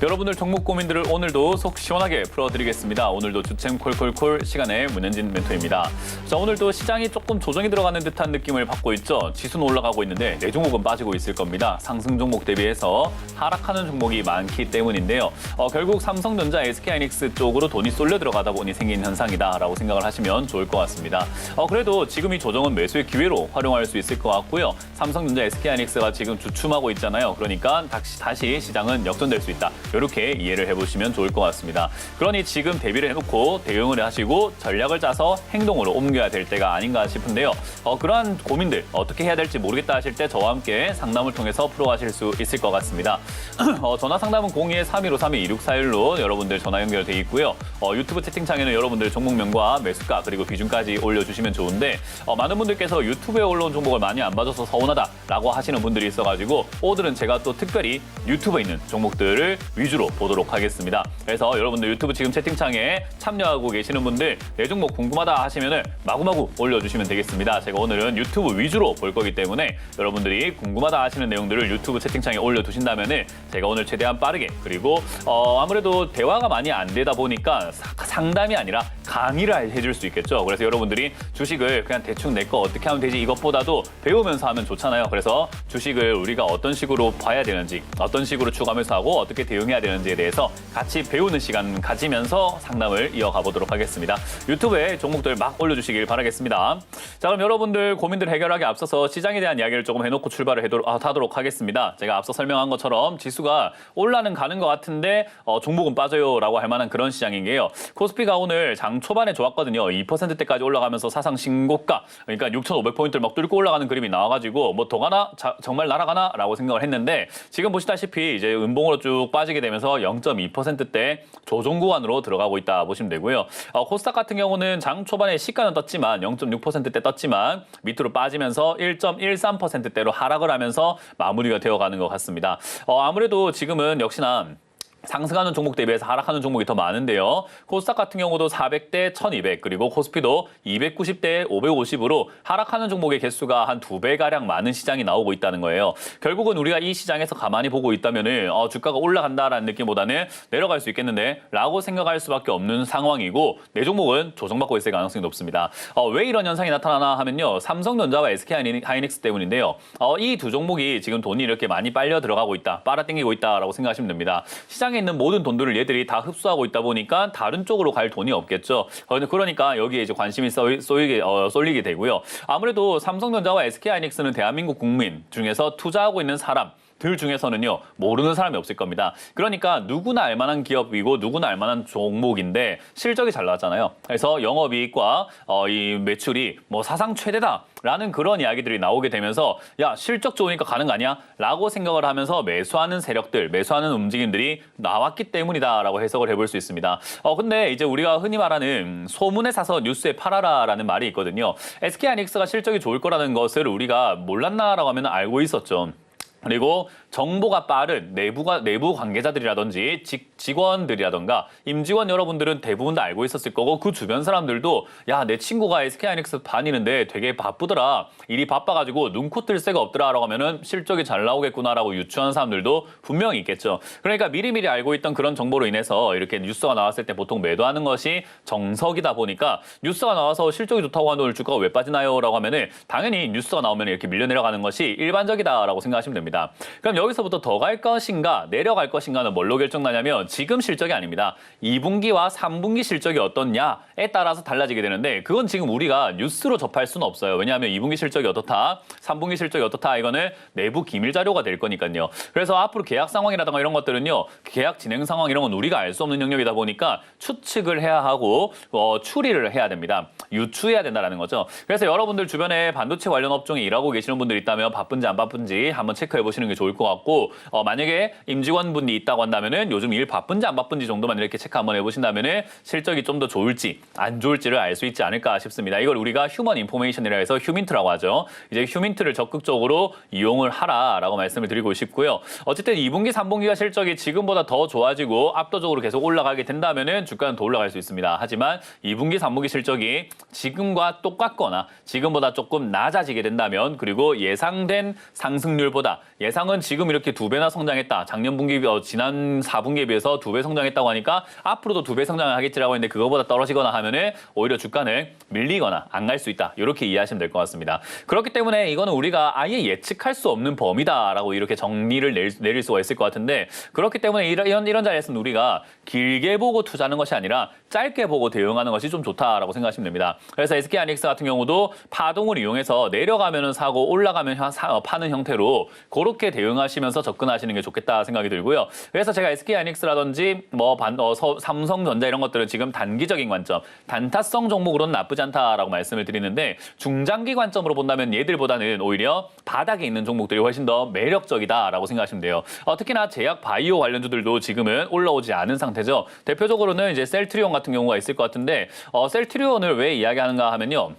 여러분들 종목 고민들을 오늘도 속 시원하게 풀어드리겠습니다. 오늘도 주챔 콜콜콜 시간에 문현진 멘토입니다. 자, 오늘도 시장이 조금 조정이 들어가는 듯한 느낌을 받고 있죠. 지수는 올라가고 있는데 내 종목은 빠지고 있을 겁니다. 상승 종목 대비해서 하락하는 종목이 많기 때문인데요. 결국 삼성전자, SK하이닉스 쪽으로 돈이 쏠려 들어가다 보니 생긴 현상이다라고 생각을 하시면 좋을 것 같습니다. 그래도 지금 이 조정은 매수의 기회로 활용할 수 있을 것 같고요. 삼성전자, SK하이닉스가 지금 주춤하고 있잖아요. 그러니까 다시 시장은 역전될 수 있다. 이렇게 이해를 해보시면 좋을 것 같습니다. 그러니 지금 대비를 해놓고 대응을 하시고 전략을 짜서 행동으로 옮겨야 될 때가 아닌가 싶은데요. 그러한 고민들 어떻게 해야 될지 모르겠다 하실 때 저와 함께 상담을 통해서 풀어가실 수 있을 것 같습니다. 전화 상담은 02-3153-2641로 여러분들 전화 연결돼 있고요. 유튜브 채팅창에는 여러분들 종목명과 매수가 그리고 비중까지 올려주시면 좋은데 많은 분들께서 유튜브에 올라온 종목을 많이 안 봐줘서 서운하다라고 하시는 분들이 있어가지고 오늘은 제가 또 특별히 유튜브에 있는 종목들을 위주로 보도록 하겠습니다. 그래서 여러분들 유튜브 지금 채팅창에 참여하고 계시는 분들 내 종목 궁금하다 하시면은 마구마구 올려주시면 되겠습니다. 제가 오늘은 유튜브 위주로 볼 거기 때문에 여러분들이 궁금하다 하시는 내용들을 유튜브 채팅창에 올려두신다면은 제가 오늘 최대한 빠르게 그리고 아무래도 대화가 많이 안 되다 보니까 상담이 아니라 강의를 해줄 수 있겠죠. 그래서 여러분들이 주식을 그냥 대충 내 거 어떻게 하면 되지 이것보다도 배우면서 하면 좋잖아요. 그래서 주식을 우리가 어떤 식으로 봐야 되는지 어떤 식으로 추가하면서 하고 어떻게 대응해야 되는지에 대해서 같이 배우는 시간 가지면서 상담을 이어가 보도록 하겠습니다. 유튜브에 종목들 막 올려주시길 바라겠습니다. 자, 그럼 여러분들 고민들 해결하기 앞서서 시장에 대한 이야기를 조금 해놓고 출발을 하도록 하겠습니다. 제가 앞서 설명한 것처럼 지수가 올라는 가는 것 같은데 종목은 빠져요라고 할 만한 그런 시장인 게요. 코스피가 오늘 장 초반에 좋았거든요. 2%대까지 올라가면서 사상 신고가 그러니까 6,500포인트를 막 뚫고 올라가는 그림이 나와가지고 뭐 더 가나? 정말 날아가나? 라고 생각을 했는데 지금 보시다시피 이제 음봉으로 쭉 빠지게 되면서 0.2%대 조정 구간으로 들어가고 있다 보시면 되고요. 코스닥 같은 경우는 장 초반에 시가는 떴지만 0.6%대 떴지만 밑으로 빠지면서 1.13%대로 하락을 하면서 마무리가 되어가는 것 같습니다. 아무래도 지금은 역시나 상승하는 종목 대비해서 하락하는 종목이 더 많은데요. 코스닥 같은 경우도 400대 1200 그리고 코스피도 290대 550으로 하락하는 종목의 개수가 한 2배가량 많은 시장이 나오고 있다는 거예요. 결국은 우리가 이 시장에서 가만히 보고 있다면 주가가 올라간다라는 느낌보다는 내려갈 수 있겠는데 라고 생각할 수밖에 없는 상황이고 내 종목은 조정받고 있을 가능성이 높습니다. 왜 이런 현상이 나타나나 하면요. 삼성전자와 SK하이닉스 때문인데요. 이 두 종목이 지금 돈이 이렇게 많이 빨려 들어가고 있다. 빨아당기고 있다라고 생각하시면 됩니다. 시장에 있는 모든 돈들을 얘들이 다 흡수하고 있다 보니까 다른 쪽으로 갈 돈이 없겠죠. 그러니까 여기에 이제 관심이 쏠리게 되고요. 아무래도 삼성전자와 SK하이닉스는 대한민국 국민 중에서 투자하고 있는 사람 들 중에서는요 모르는 사람이 없을 겁니다. 그러니까 누구나 알만한 기업이고 누구나 알만한 종목인데 실적이 잘 나왔잖아요. 그래서 영업이익과 이 매출이 뭐 사상 최대다라는 그런 이야기들이 나오게 되면서 야 실적 좋으니까 가는 거 아니야? 라고 생각을 하면서 매수하는 세력들, 매수하는 움직임들이 나왔기 때문이다라고 해석을 해볼 수 있습니다. 근데 이제 우리가 흔히 말하는 소문에 사서 뉴스에 팔아라라는 말이 있거든요. SK하이닉스가 실적이 좋을 거라는 것을 우리가 몰랐나라고 하면 알고 있었죠. 그리고 정보가 빠른 내부 관계자들이라든지 직원들이라든가 임직원 여러분들은 대부분 다 알고 있었을 거고 그 주변 사람들도 야, 내 친구가 SK하이닉스 다니는데 되게 바쁘더라. 일이 바빠가지고 눈코 뜰 새가 없더라라고 하면은 실적이 잘 나오겠구나라고 유추한 사람들도 분명히 있겠죠. 그러니까 미리미리 알고 있던 그런 정보로 인해서 이렇게 뉴스가 나왔을 때 보통 매도하는 것이 정석이다 보니까 뉴스가 나와서 실적이 좋다고 하는 주가가 왜 빠지나요? 라고 하면은 당연히 뉴스가 나오면 이렇게 밀려 내려가는 것이 일반적이다라고 생각하시면 됩니다. 그럼 여기서부터 더 갈 것인가 내려갈 것인가는 뭘로 결정나냐면 지금 실적이 아닙니다. 2분기와 3분기 실적이 어떻냐에 따라서 달라지게 되는데 그건 지금 우리가 뉴스로 접할 수는 없어요. 왜냐하면 2분기 실적이 어떻다, 3분기 실적이 어떻다 이거는 내부 기밀 자료가 될 거니까요. 그래서 앞으로 계약 상황이라든가 이런 것들은요. 계약 진행 상황 이런 건 우리가 알 수 없는 영역이다 보니까 추측을 해야 하고 추리를 해야 됩니다. 유추해야 된다는 거죠. 그래서 여러분들 주변에 반도체 관련 업종에 일하고 계시는 분들 있다면 바쁜지 안 바쁜지 한번 체크해 보시는 게 좋을 것 같고 만약에 임직원분이 있다고 한다면은 요즘 일 바쁜지 안 바쁜지 정도만 이렇게 체크 한번 해보신다면은 실적이 좀 더 좋을지 안 좋을지를 알 수 있지 않을까 싶습니다. 이걸 우리가 휴먼 인포메이션이라 해서 휴민트라고 하죠. 이제 휴민트를 적극적으로 이용을 하라라고 말씀을 드리고 싶고요. 어쨌든 2분기, 3분기가 실적이 지금보다 더 좋아지고 압도적으로 계속 올라가게 된다면은 주가는 더 올라갈 수 있습니다. 하지만 2분기, 3분기 실적이 지금과 똑같거나 지금보다 조금 낮아지게 된다면 그리고 예상된 상승률보다 예상은 지금 이렇게 2배나 성장했다. 작년 분기, 지난 4분기에 비해서 2배 성장했다고 하니까 앞으로도 2배 성장을 하겠지라고 했는데 그거보다 떨어지거나 하면은 오히려 주가는 밀리거나 안 갈 수 있다. 이렇게 이해하시면 될 것 같습니다. 그렇기 때문에 이거는 우리가 아예 예측할 수 없는 범위다라고 이렇게 정리를 내릴 수가 있을 것 같은데 그렇기 때문에 이런 자리에서는 우리가 길게 보고 투자하는 것이 아니라 짧게 보고 대응하는 것이 좀 좋다라고 생각하시면 됩니다. 그래서 SK하이닉스 같은 경우도 파동을 이용해서 내려가면은 사고 올라가면 파는 형태로 그렇게 대응하시면서 접근하시는 게 좋겠다 생각이 들고요. 그래서 제가 SK하이닉스라든지 삼성전자 이런 것들은 지금 단기적인 관점, 단타성 종목으로는 나쁘지 않다라고 말씀을 드리는데 중장기 관점으로 본다면 얘들보다는 오히려 바닥에 있는 종목들이 훨씬 더 매력적이다라고 생각하시면 돼요. 특히나 제약 바이오 관련주들도 지금은 올라오지 않은 상태죠. 대표적으로는 이제 셀트리온 같은 경우가 있을 것 같은데 셀트리온을 왜 이야기하는가 하면요.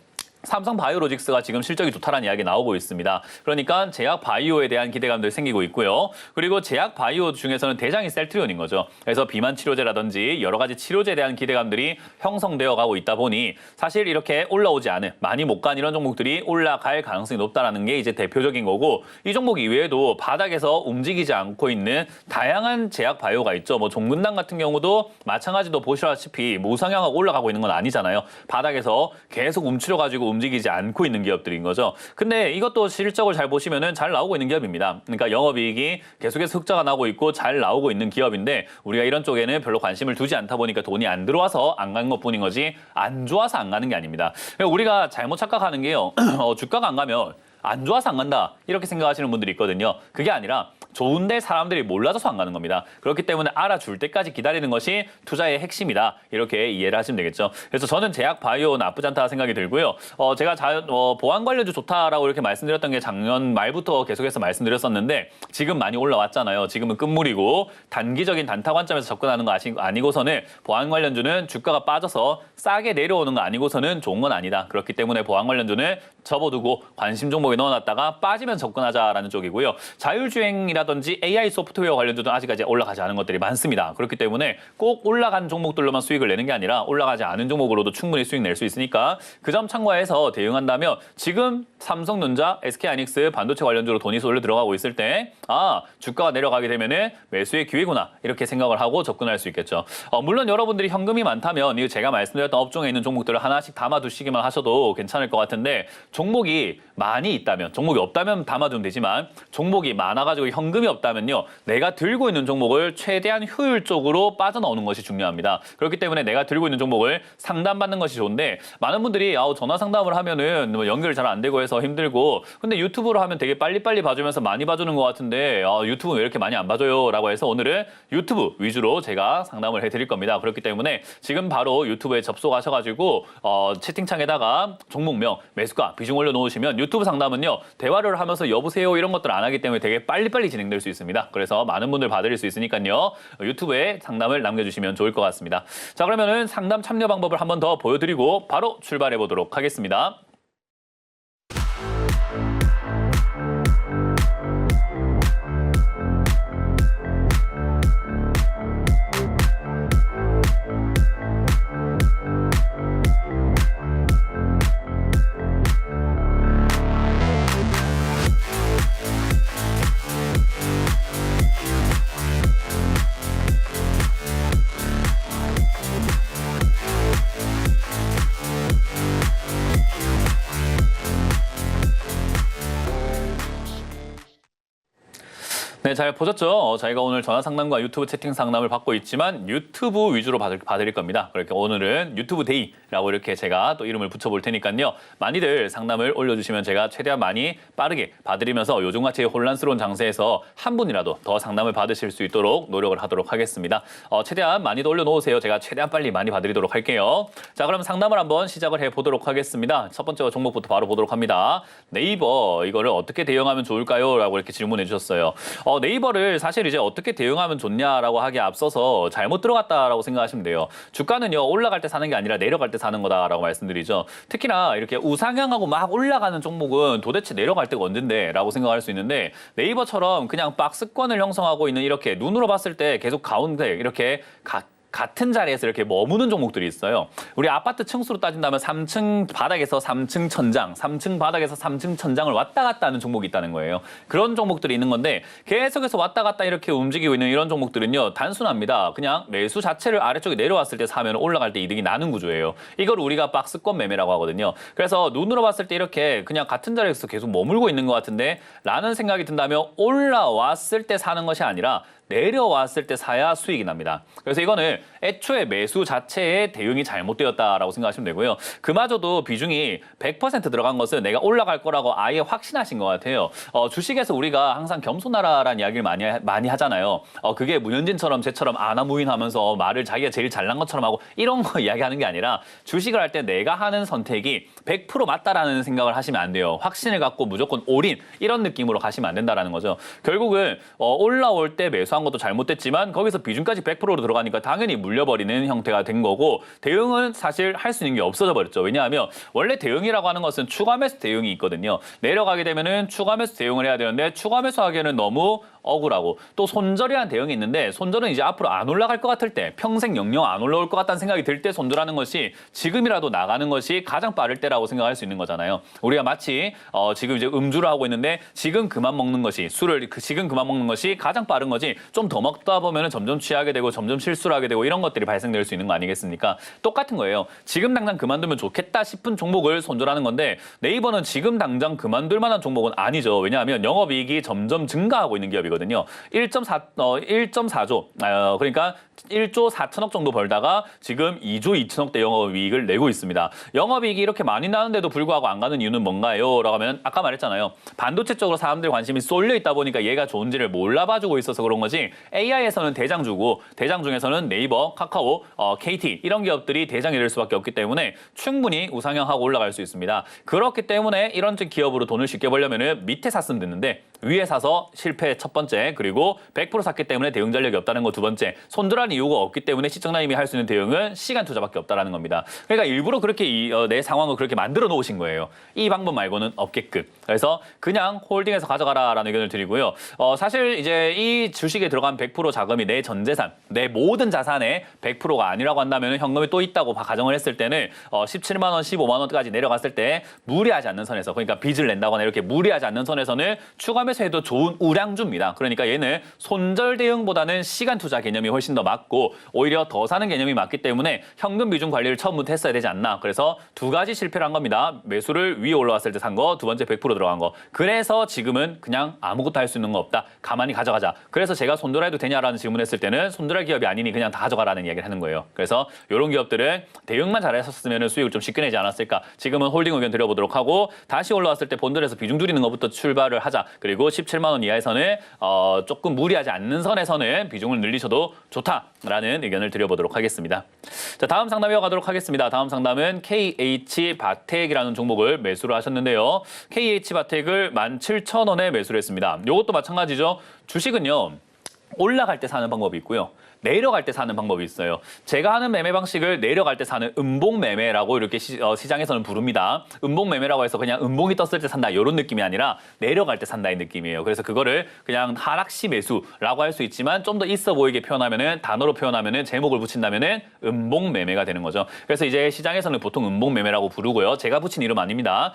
삼성 바이오로직스가 지금 실적이 좋다는 이야기 나오고 있습니다. 그러니까 제약 바이오에 대한 기대감들 생기고 있고요. 그리고 제약 바이오 중에서는 대장이 셀트리온인 거죠. 그래서 비만 치료제라든지 여러 가지 치료제에 대한 기대감들이 형성되어 가고 있다 보니 사실 이렇게 올라오지 않은 많이 못 간 이런 종목들이 올라갈 가능성이 높다는 게 이제 대표적인 거고 이 종목 이외에도 바닥에서 움직이지 않고 있는 다양한 제약 바이오가 있죠. 뭐 종근당 같은 경우도 마찬가지로 보시다시피 무상향하고 올라가고 있는 건 아니잖아요. 바닥에서 계속 움츠려가지고 움직이지 않고 있는 기업들인 거죠. 근데 이것도 실적을 잘 보시면은 잘 나오고 있는 기업입니다. 그러니까 영업이익이 계속해서 흑자가 나고 있고 잘 나오고 있는 기업인데 우리가 이런 쪽에는 별로 관심을 두지 않다 보니까 돈이 안 들어와서 안 가는 것뿐인 거지 안 좋아서 안 가는 게 아닙니다. 우리가 잘못 착각하는 게요. 주가가 안 가면 안 좋아서 안 간다 이렇게 생각하시는 분들이 있거든요. 그게 아니라 좋은데 사람들이 몰라줘서 안 가는 겁니다. 그렇기 때문에 알아줄 때까지 기다리는 것이 투자의 핵심이다. 이렇게 이해를 하시면 되겠죠. 그래서 저는 제약 바이오 나쁘지 않다 생각이 들고요. 제가 보안 관련주 좋다라고 이렇게 말씀드렸던 게 작년 말부터 계속해서 말씀드렸었는데 지금 많이 올라왔잖아요. 지금은 끝물이고 단기적인 단타 관점에서 접근하는 거 아니고서는 보안 관련주는 주가가 빠져서 싸게 내려오는 거 아니고서는 좋은 건 아니다. 그렇기 때문에 보안 관련주는 접어두고 관심 종목에 넣어놨다가 빠지면 접근하자라는 쪽이고요. 자율주행이라든지 AI 소프트웨어 관련주도 아직까지 올라가지 않은 것들이 많습니다. 그렇기 때문에 꼭 올라간 종목들로만 수익을 내는 게 아니라 올라가지 않은 종목으로도 충분히 수익 낼 수 있으니까 그 점 참고해서 대응한다면 지금 삼성전자, SK하이닉스 반도체 관련주로 돈이 쏠려 들어가고 있을 때 주가가 내려가게 되면은 매수의 기회구나 이렇게 생각을 하고 접근할 수 있겠죠. 물론 여러분들이 현금이 많다면 이거 제가 말씀드렸던 업종에 있는 종목들을 하나씩 담아두시기만 하셔도 괜찮을 것 같은데 종목이 많이 있다면, 종목이 없다면 담아두면 되지만 종목이 많아가지고 현금이 없다면요. 내가 들고 있는 종목을 최대한 효율적으로 빠져나오는 것이 중요합니다. 그렇기 때문에 내가 들고 있는 종목을 상담받는 것이 좋은데 많은 분들이 전화 상담을 하면은 연결이 잘 안 되고 해서 힘들고 근데 유튜브로 하면 되게 빨리빨리 봐주면서 많이 봐주는 것 같은데 유튜브 왜 이렇게 많이 안 봐줘요? 라고 해서 오늘은 유튜브 위주로 제가 상담을 해드릴 겁니다. 그렇기 때문에 지금 바로 유튜브에 접속하셔가지고 채팅창에다가 종목명, 매수가, 비중 올려놓으시면 유튜브 상담은요. 대화를 하면서 여보세요 이런 것들 안 하기 때문에 되게 빨리빨리 진행될 수 있습니다. 그래서 많은 분들 봐드릴 수 있으니까요. 유튜브에 상담을 남겨주시면 좋을 것 같습니다. 자 그러면은 상담 참여 방법을 한번 더 보여드리고 바로 출발해 보도록 하겠습니다. 네, 잘 보셨죠? 저희가 오늘 전화 상담과 유튜브 채팅 상담을 받고 있지만 유튜브 위주로 봐드릴 겁니다. 그렇게 오늘은 유튜브 데이라고 이렇게 제가 또 이름을 붙여볼 테니까요. 많이들 상담을 올려주시면 제가 최대한 많이 빠르게 봐드리면서 요즘같이 혼란스러운 장세에서 한 분이라도 더 상담을 받으실 수 있도록 노력을 하도록 하겠습니다. 최대한 많이도 올려놓으세요. 제가 최대한 빨리 많이 봐드리도록 할게요. 자, 그럼 상담을 한번 시작을 해보도록 하겠습니다. 첫 번째 종목부터 바로 보도록 합니다. 네이버 이거를 어떻게 대응하면 좋을까요? 라고 이렇게 질문해 주셨어요. 네이버를 사실 이제 어떻게 대응하면 좋냐라고 하기에 앞서서 잘못 들어갔다라고 생각하시면 돼요. 주가는요, 올라갈 때 사는 게 아니라 내려갈 때 사는 거다라고 말씀드리죠. 특히나 이렇게 우상향하고 막 올라가는 종목은 도대체 내려갈 때가 언젠데 라고 생각할 수 있는데, 네이버처럼 그냥 박스권을 형성하고 있는 이렇게 눈으로 봤을 때 계속 가운데 이렇게 같은 자리에서 이렇게 머무는 종목들이 있어요. 우리 아파트 층수로 따진다면 3층 바닥에서 3층 천장, 3층 바닥에서 3층 천장을 왔다 갔다 하는 종목이 있다는 거예요. 그런 종목들이 있는 건데, 계속해서 왔다 갔다 이렇게 움직이고 있는 이런 종목들은요, 단순합니다. 그냥 매수 자체를 아래쪽에 내려왔을 때 사면 올라갈 때 이득이 나는 구조예요. 이걸 우리가 박스권 매매라고 하거든요. 그래서 눈으로 봤을 때 이렇게 그냥 같은 자리에서 계속 머물고 있는 것 같은데 라는 생각이 든다면, 올라왔을 때 사는 것이 아니라 내려왔을 때 사야 수익이 납니다. 그래서 이거는 애초에 매수 자체의 대응이 잘못되었다라고 생각하시면 되고요. 그마저도 비중이 100% 들어간 것은 내가 올라갈 거라고 아예 확신하신 것 같아요. 주식에서 우리가 항상 겸손하라라는 이야기를 많이 하잖아요. 그게 문현진처럼 쟤처럼 아나무인하면서 말을 자기가 제일 잘난 것처럼 하고 이런 거 이야기하는 게 아니라, 주식을 할 때 내가 하는 선택이 100% 맞다라는 생각을 하시면 안 돼요. 확신을 갖고 무조건 올인 이런 느낌으로 가시면 안 된다라는 거죠. 결국은 올라올 때 매수한 것도 잘못됐지만 거기서 비중까지 100%로 들어가니까 당연히 물려버리는 형태가 된 거고, 대응은 사실 할 수 있는 게 없어져 버렸죠. 왜냐하면 원래 대응이라고 하는 것은 추가 매수 대응이 있거든요. 내려가게 되면은 추가 매수 대응을 해야 되는데, 추가 매수하기에는 너무 억울하고, 또 손절이라는 대응이 있는데, 손절은 이제 앞으로 안 올라갈 것 같을 때, 평생 영영 안 올라올 것 같다는 생각이 들 때 손절하는 것이 지금이라도 나가는 것이 가장 빠를 때라고 생각할 수 있는 거잖아요. 우리가 마치 지금 이제 음주를 하고 있는데 지금 그만 먹는 것이, 술을 지금 그만 먹는 것이 가장 빠른 거지, 좀 더 먹다 보면 점점 취하게 되고 점점 실수를 하게 되고 이런 것들이 발생될 수 있는 거 아니겠습니까? 똑같은 거예요. 지금 당장 그만두면 좋겠다 싶은 종목을 손절하는 건데, 네이버는 지금 당장 그만둘 만한 종목은 아니죠. 왜냐하면 영업이익이 점점 증가하고 있는 기업이거든요. 1.4조, 그러니까 1조 4천억 정도 벌다가 지금 2조 2천억대 영업이익을 내고 있습니다. 영업이익이 이렇게 많이 나는데도 불구하고 안 가는 이유는 뭔가요? 라고 하면 아까 말했잖아요. 반도체 쪽으로 사람들 관심이 쏠려 있다 보니까 얘가 좋은지를 몰라봐주고 있어서 그런 거지, AI에서는 대장주고, 대장 중에서는 네이버, 카카오, KT 이런 기업들이 대장이 될 수밖에 없기 때문에 충분히 우상향하고 올라갈 수 있습니다. 그렇기 때문에 이런 기업으로 돈을 쉽게 벌려면 밑에 샀으면 됐는데, 위에 사서 실패 첫 번째, 그리고 100% 샀기 때문에 대응 전력이 없다는 거 두 번째, 손절할 이유가 없기 때문에 시청자님이 할 수 있는 대응은 시간 투자밖에 없다는 겁니다. 그러니까 일부러 그렇게 내 상황을 그렇게 만들어 놓으신 거예요. 이 방법 말고는 없게끔. 그래서 그냥 홀딩해서 가져가라라는 의견을 드리고요. 사실 이제 이 주식에 들어간 100% 자금이 내 전 재산, 내 모든 자산의 100%가 아니라고 한다면 현금이 또 있다고 가정을 했을 때는 17만 원, 15만 원까지 내려갔을 때 무리하지 않는 선에서, 그러니까 빚을 낸다거나 이렇게 무리하지 않는 선에서는 추가 매수해도 좋은 우량주입니다. 그러니까 얘는 손절 대응보다는 시간 투자 개념이 훨씬 더 맞고, 오히려 더 사는 개념이 맞기 때문에 현금 비중 관리를 처음부터 했어야 되지 않나. 그래서 두 가지 실패를 한 겁니다. 매수를 위에 올라왔을 때 산 거, 두 번째 100% 들어간 거. 그래서 지금은 그냥 아무것도 할 수 있는 거 없다. 가만히 가져가자. 그래서 제가 손절해도 되냐라는 질문했을 때는 손절할 기업이 아니니 그냥 다 가져가라는 이야기를 하는 거예요. 그래서 이런 기업들은 대응만 잘했었으면 수익을 좀 쉽게 내지 않았을까. 지금은 홀딩 의견 드려보도록 하고, 다시 올라왔을 때 본들에서 비중 줄이는 것부터 출발을 하자. 그리고 17만 원 이하에서는 조금 무리하지 않는 선에서는 비중을 늘리셔도 좋다라는 의견을 드려보도록 하겠습니다. 자, 다음 상담 이어가도록 하겠습니다. 다음 상담은 KH바텍이라는 종목을 매수를 하셨는데요. KH바텍을 17,000원에 매수를 했습니다. 이것도 마찬가지죠. 주식은요, 올라갈 때 사는 방법이 있고요, 내려갈 때 사는 방법이 있어요. 제가 하는 매매 방식을 내려갈 때 사는 음봉 매매라고 이렇게 시장에서는 부릅니다. 음봉 매매라고 해서 그냥 음봉이 떴을 때 산다 이런 느낌이 아니라 내려갈 때 산다의 느낌이에요. 그래서 그거를 그냥 하락시 매수라고 할 수 있지만, 좀 더 있어 보이게 표현하면은, 단어로 표현하면은, 제목을 붙인다면은 음봉 매매가 되는 거죠. 그래서 이제 시장에서는 보통 음봉 매매라고 부르고요. 제가 붙인 이름 아닙니다.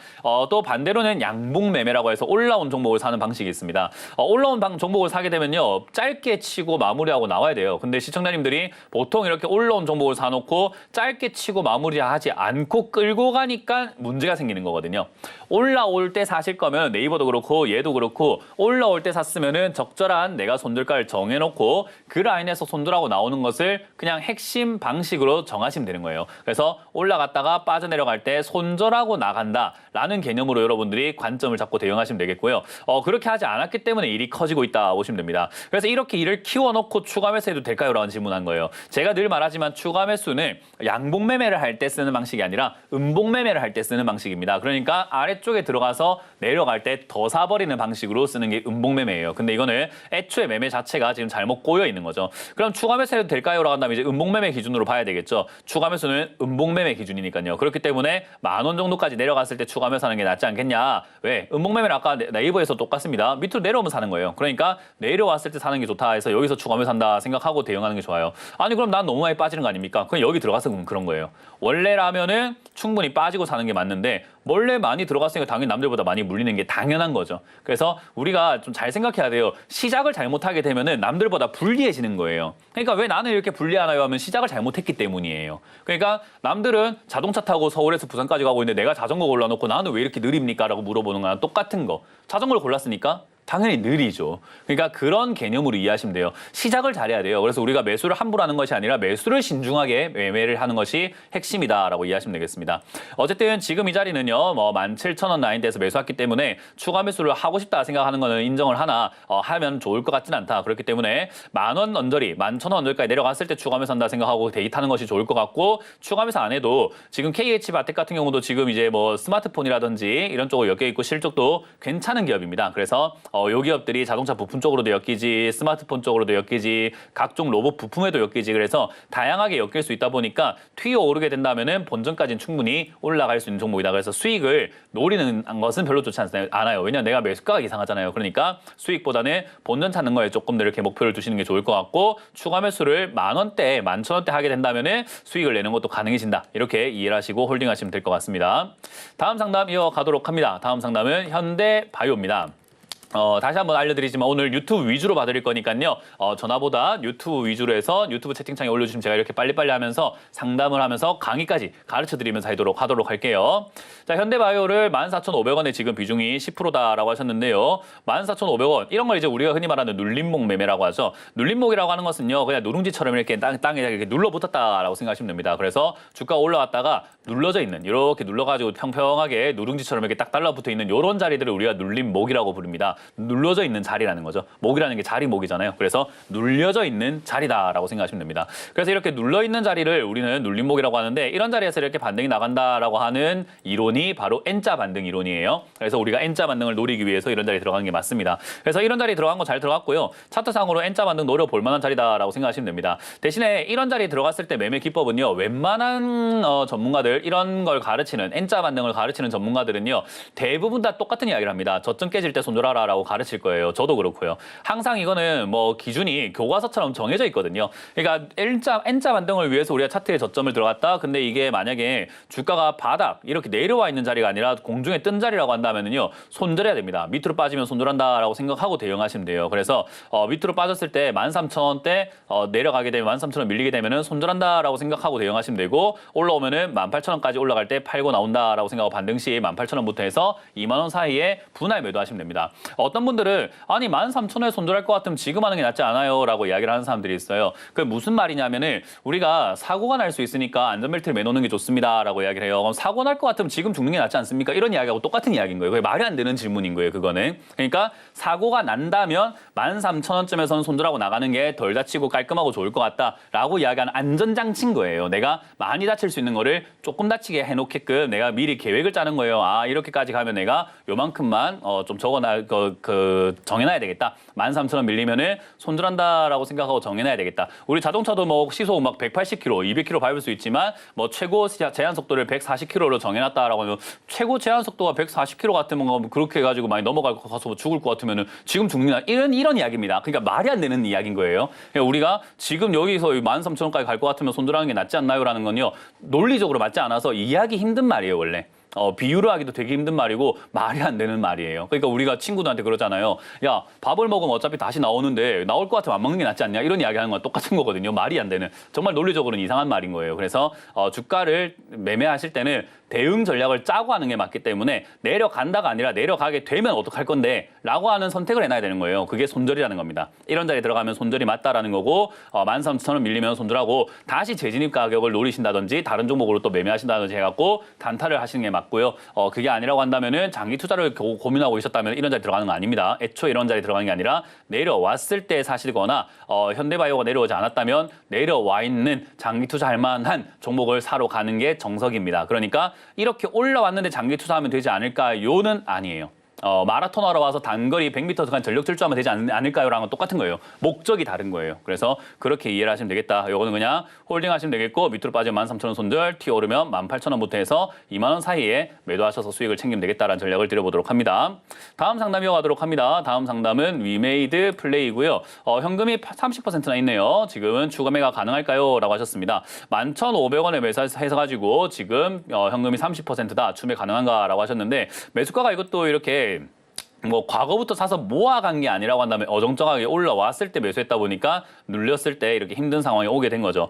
또 반대로는 양봉 매매라고 해서 올라온 종목을 사는 방식이 있습니다. 올라온 종목을 사게 되면요, 짧게 치고 마무리하고 나와야 돼요. 근데 시청자님들이 보통 이렇게 올라온 종목을 사놓고 짧게 치고 마무리하지 않고 끌고 가니까 문제가 생기는 거거든요. 올라올 때 사실 거면 네이버도 그렇고 얘도 그렇고, 올라올 때 샀으면은 적절한 내가 손절가를 정해놓고 그 라인에서 손절하고 나오는 것을 그냥 핵심 방식으로 정하시면 되는 거예요. 그래서 올라갔다가 빠져내려갈 때 손절하고 나간다라는 개념으로 여러분들이 관점을 잡고 대응하시면 되겠고요. 그렇게 하지 않았기 때문에 일이 커지고 있다 보시면 됩니다. 그래서 이렇게 일을 키워놓고 추가 매수해도 될까요? 될까요? 라는 질문한 거예요. 제가 늘 말하지만 추가 매수는 양봉 매매를 할 때 쓰는 방식이 아니라 음봉 매매를 할 때 쓰는 방식입니다. 그러니까 아래쪽에 들어가서 내려갈 때 더 사버리는 방식으로 쓰는 게 음봉 매매예요. 근데 이거는 애초에 매매 자체가 지금 잘못 꼬여 있는 거죠. 그럼 추가 매수 해도 될까요? 라고 한다면 이제 음봉 매매 기준으로 봐야 되겠죠. 추가 매수는 음봉 매매 기준이니까요. 그렇기 때문에 10,000원 정도까지 내려갔을 때 추가 매수하는 게 낫지 않겠냐? 왜? 음봉 매매는 아까 네이버에서 똑같습니다. 밑으로 내려오면 사는 거예요. 그러니까 내려왔을 때 사는 게 좋다 해서 여기서 추가 매수한다 생각하고 대응하는 게 좋아요. 아니 그럼 난 너무 많이 빠지는 거 아닙니까? 그냥 여기 들어가서 그런 거예요. 원래라면은 충분히 빠지고 사는 게 맞는데 원래 많이 들어갔으니까 당연히 남들보다 많이 물리는 게 당연한 거죠. 그래서 우리가 좀 잘 생각해야 돼요. 시작을 잘못하게 되면은 남들보다 불리해지는 거예요. 그러니까 왜 나는 이렇게 불리하나요? 하면 시작을 잘못했기 때문이에요. 그러니까 남들은 자동차 타고 서울에서 부산까지 가고 있는데 내가 자전거 골라놓고 나는 왜 이렇게 느립니까? 라고 물어보는 거랑 똑같은 거. 자전거를 골랐으니까 당연히 느리죠. 그러니까 그런 개념으로 이해하시면 돼요. 시작을 잘해야 돼요. 그래서 우리가 매수를 함부로 하는 것이 아니라 매수를 신중하게 매매를 하는 것이 핵심이다라고 이해하시면 되겠습니다. 어쨌든 지금 이 자리는요, 17,000원 라인대에서 매수했기 때문에 추가 매수를 하고 싶다 생각하는 거는 인정을 하면 좋을 것 같지는 않다. 그렇기 때문에 10,000원 언저리, 11,000원 언저리까지 내려갔을 때 추가 매수한다 생각하고 데이트하는 것이 좋을 것 같고 추가 매수 안 해도 지금 KH바텍 같은 경우도 지금 이제 스마트폰이라든지 이런 쪽으로 엮여 있고 실적도 괜찮은 기업입니다. 그래서 요 기업들이 자동차 부품 쪽으로도 엮이지 스마트폰 쪽으로도 엮이지 각종 로봇 부품에도 엮이지 그래서 다양하게 엮일 수 있다 보니까 튀어 오르게 된다면은 본전까지는 충분히 올라갈 수 있는 종목이다. 그래서 수익을 노리는 것은 별로 좋지 않아요. 왜냐하면 내가 매수가가 이상하잖아요. 그러니까 수익보다는 본전 찾는 거에 조금 더 이렇게 목표를 두시는 게 좋을 것 같고 추가 매수를 10,000원대, 11,000원대 하게 된다면은 수익을 내는 것도 가능해진다. 이렇게 이해를 하시고 홀딩하시면 될 것 같습니다. 다음 상담 이어가도록 합니다. 다음 상담은 현대바이오입니다. 다시 한번 알려드리지만 오늘 유튜브 위주로 봐드릴 거니까요. 전화보다 유튜브 위주로 해서 유튜브 채팅창에 올려주시면 제가 이렇게 빨리빨리 하면서 상담을 하면서 강의까지 가르쳐드리면서 하도록 할게요. 자, 현대바이오를 14,500원에 지금 비중이 10%다라고 하셨는데요. 14,500원 이런 걸 이제 우리가 흔히 말하는 눌림목 매매라고 하죠. 눌림목이라고 하는 것은요. 그냥 누룽지처럼 이렇게 땅에 이렇게 눌러붙었다라고 생각하시면 됩니다. 그래서 주가가 올라왔다가 눌러져 있는 이렇게 눌러가지고 평평하게 누룽지처럼 이렇게 딱 달라붙어 있는 이런 자리들을 우리가 눌림목이라고 부릅니다. 눌러져 있는 자리라는 거죠. 목이라는 게 자리목이잖아요. 그래서 눌려져 있는 자리다라고 생각하시면 됩니다. 그래서 이렇게 눌러 있는 자리를 우리는 눌림목이라고 하는데 이런 자리에서 이렇게 반등이 나간다라고 하는 이론이 바로 N자 반등 이론이에요. 그래서 우리가 N자 반등을 노리기 위해서 이런 자리에 들어가는 게 맞습니다. 그래서 이런 자리에 들어간 거 잘 들어갔고요. 차트상으로 N자 반등 노려볼 만한 자리다라고 생각하시면 됩니다. 대신에 이런 자리에 들어갔을 때 매매 기법은요. 웬만한 전문가들 이런 걸 가르치는 N자 반등을 가르치는 전문가들은요. 대부분 다 똑같은 이야기를 합니다. 저점 깨질 때 손절하라 라고 가르칠 거예요. 저도 그렇고요. 항상 이거는 기준이 교과서처럼 정해져 있거든요. 그러니까 N자 반등을 위해서 우리가 차트에 저점을 들어갔다. 근데 이게 만약에 주가가 바닥 이렇게 내려와 있는 자리가 아니라 공중에 뜬 자리라고 한다면은요. 손절해야 됩니다. 밑으로 빠지면 손절한다라고 생각하고 대응하시면 돼요. 그래서 밑으로 빠졌을 때 13,000원대 내려가게 되면 13,000원 밀리게 되면은 손절한다라고 생각하고 대응하시면 되고 올라오면은 18,000원까지 올라갈 때 팔고 나온다라고 생각하고 반등 시 18,000원부터 해서 2만 원 사이에 분할 매도하시면 됩니다. 어떤 분들은 아니 13,000원에 손절할 것 같으면 지금 하는 게 낫지 않아요? 라고 이야기를 하는 사람들이 있어요. 그게 무슨 말이냐면은 우리가 사고가 날 수 있으니까 안전벨트를 매놓는 게 좋습니다. 라고 이야기를 해요. 그럼 사고 날 것 같으면 지금 죽는 게 낫지 않습니까? 이런 이야기하고 똑같은 이야기인 거예요. 그게 말이 안 되는 질문인 거예요. 그거는. 그러니까 사고가 난다면 13,000원쯤에서는 손절하고 나가는 게 덜 다치고 깔끔하고 좋을 것 같다. 라고 이야기하는 안전장치인 거예요. 내가 많이 다칠 수 있는 거를 조금 다치게 해놓게끔 내가 미리 계획을 짜는 거예요. 아 이렇게까지 가면 내가 요만큼만 좀 적어놔 정해놔야 되겠다. 13,000원 밀리면은 손절한다라고 생각하고 정해놔야 되겠다. 우리 자동차도 시속 180km, 200km 밟을 수 있지만 최고 제한 속도를 140km로 정해놨다라고 하면 최고 제한 속도가 140km 같으면 그렇게 해가지고 많이 넘어갈 것 같아서 죽을 것 같으면은 지금 죽는다. 이런 이야기입니다. 그러니까 말이 안 되는 이야기인 거예요. 그러니까 우리가 지금 여기서 13,000원까지 갈 것 같으면 손절하는 게 낫지 않나요?라는 건요. 논리적으로 맞지 않아서 이해하기 힘든 말이에요, 원래. 비유를 하기도 되게 힘든 말이고 말이 안 되는 말이에요. 그러니까 우리가 친구들한테 그러잖아요. 야, 밥을 먹으면 어차피 다시 나오는데 나올 것 같으면 안 먹는 게 낫지 않냐? 이런 이야기 하는 건 똑같은 거거든요. 말이 안 되는. 정말 논리적으로는 이상한 말인 거예요. 그래서 주가를 매매하실 때는 대응 전략을 짜고 하는 게 맞기 때문에 내려간다가 아니라 내려가게 되면 어떡할 건데 라고 하는 선택을 해놔야 되는 거예요. 그게 손절이라는 겁니다. 이런 자리에 들어가면 손절이 맞다라는 거고 13,000원 밀리면 손절하고 다시 재진입 가격을 노리신다든지 다른 종목으로 또 매매하신다든지 해갖고 단타를 하시는 게 맞고요. 그게 아니라고 한다면은 장기 투자를 고민하고 있었다면 이런 자리 들어가는 거 아닙니다. 애초에 이런 자리 들어가는 게 아니라 내려왔을 때 사시거나 현대바이오가 내려오지 않았다면 내려와 있는 장기 투자할 만한 종목을 사러 가는 게 정석입니다. 그러니까 이렇게 올라왔는데 장기 투자하면 되지 않을까요는 아니에요. 마라톤 하러 와서 단거리 100m 간 전력 질주하면 되지 않을까요? 라는 건 똑같은 거예요. 목적이 다른 거예요. 그래서 그렇게 이해를 하시면 되겠다. 요거는 그냥 홀딩 하시면 되겠고 밑으로 빠지면 13,000원 손절, 튀어 오르면 18,000원부터 해서 2만 원 사이에 매도하셔서 수익을 챙기면 되겠다라는 전략을 드려보도록 합니다. 다음 상담 이어가도록 합니다. 다음 상담은 위메이드 플레이고요. 현금이 30%나 있네요. 지금은 추가 매가 가능할까요? 라고 하셨습니다. 11,500원에 매수해서 가지고 지금 현금이 30%다. 추매 가능한가? 라고 하셨는데 매수가가 이것도 이렇게 뭐 과거부터 사서 모아간 게 아니라고 한다면 어정쩡하게 올라왔을 때 매수했다 보니까 눌렸을 때 이렇게 힘든 상황이 오게 된 거죠.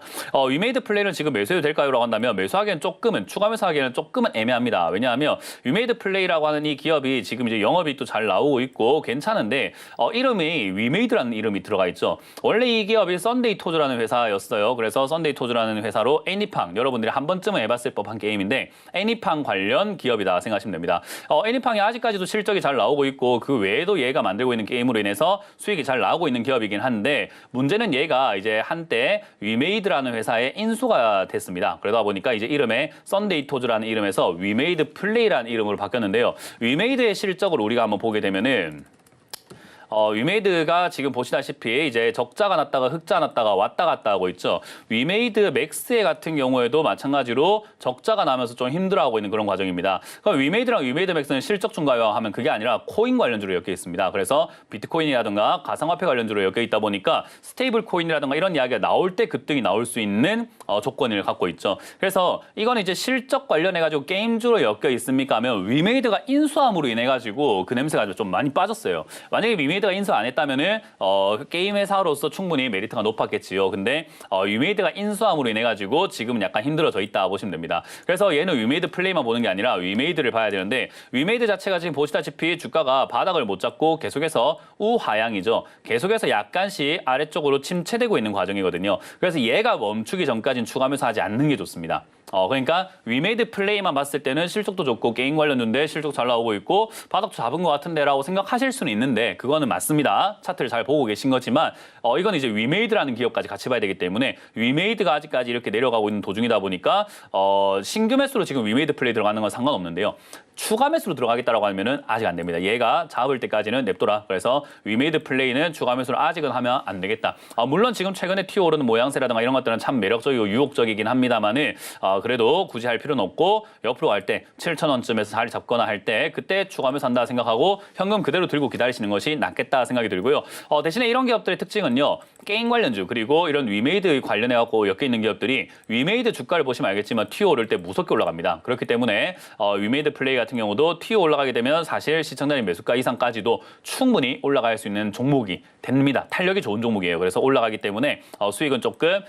위메이드 플레이는 지금 매수해도 될까요? 라고 한다면 매수하기에는 조금은 추가 매수하기에는 조금은 애매합니다. 왜냐하면 위메이드 플레이라고 하는 이 기업이 지금 이제 영업이익도 잘 나오고 있고 괜찮은데 이름이 위메이드라는 이름이 들어가 있죠. 원래 이 기업이 썬데이 토즈라는 회사였어요. 그래서 썬데이 토즈라는 회사로 애니팡 여러분들이 한 번쯤은 해봤을 법한 게임인데 애니팡 관련 기업이다 생각하시면 됩니다. 애니팡이 아직까지도 실적이 잘 나오고 있고 그 외에도 얘가 만들고 있는 게임으로 인해서 수익이 잘 나오고 있는 기업이긴 한데 문제는 얘가 이제 한때 위메이드라는 회사에 인수가 됐습니다. 그러다 보니까 이제 이름에 썬데이 토즈라는 이름에서 위메이드 플레이라는 이름으로 바뀌었는데요. 위메이드의 실적을 우리가 한번 보게 되면은 위메이드가 지금 보시다시피 이제 적자가 났다가 흑자 났다가 왔다 갔다 하고 있죠. 위메이드 맥스의 같은 경우에도 마찬가지로 적자가 나면서 좀 힘들어하고 있는 그런 과정입니다. 그럼 위메이드랑 위메이드 맥스는 실적 중과요 하면 그게 아니라 코인 관련주로 엮여 있습니다. 그래서 비트코인이라든가 가상화폐 관련주로 엮여 있다 보니까 스테이블 코인이라든가 이런 이야기가 나올 때 급등이 나올 수 있는 조건을 갖고 있죠. 그래서 이건 이제 실적 관련해가지고 게임주로 엮여 있습니까 하면 위메이드가 인수함으로 인해가지고 그 냄새가 좀 많이 빠졌어요. 만약에 위메이드가 인수 안 했다면은 게임 회사로서 충분히 메리트가 높았겠지요. 근데 위메이드가 인수함으로 인해 가지고 지금은 약간 힘들어져 있다 보시면 됩니다. 그래서 얘는 위메이드 플레이만 보는 게 아니라 위메이드를 봐야 되는데 위메이드 자체가 지금 보시다시피 주가가 바닥을 못 잡고 계속해서 우하향이죠. 계속해서 약간씩 아래쪽으로 침체되고 있는 과정이거든요. 그래서 얘가 멈추기 전까지는 추가 매수하지 않는 게 좋습니다. 그러니까 위메이드 플레이만 봤을 때는 실적도 좋고 게임 관련주인데 실적 잘 나오고 있고 바닥도 잡은 것 같은데라고 생각하실 수는 있는데 그거는 맞습니다. 차트를 잘 보고 계신 거지만 이건 이제 위메이드라는 기업까지 같이 봐야 되기 때문에 위메이드가 아직까지 이렇게 내려가고 있는 도중이다 보니까 신규 매수로 지금 위메이드 플레이 들어가는 건 상관없는데요. 추가 매수로 들어가겠다라고 하면은 아직 안 됩니다. 얘가 잡을 때까지는 냅둬라. 그래서 위메이드 플레이는 추가 매수를 아직은 하면 안 되겠다. 물론 지금 최근에 튀어오르는 모양새라든가 이런 것들은 참 매력적이고 유혹적이긴 합니다만은 그래도 굳이 할 필요는 없고 옆으로 갈 때 7,000원쯤에서 자리 잡거나 할 때 그때 추가 매수 한다 생각하고 현금 그대로 들고 기다리시는 것이 낫겠다 생각이 들고요. 대신에 이런 기업들의 특징은요. 게임 관련주 그리고 이런 위메이드 관련해 갖고 엮여 있는 기업들이 위메이드 주가를 보시면 알겠지만 튀어오를 때 무섭게 올라갑니다. 그렇기 때문에 위메이드 플레이 같은 경우도 튀어 올라가게 되면 사실 시청자님 매수가 이상까지도 충분히 올라갈 수 있는 종목이 됩니다. 탄력이 좋은 종목이에요. 그래서 올라가기 때문에 수익은 조금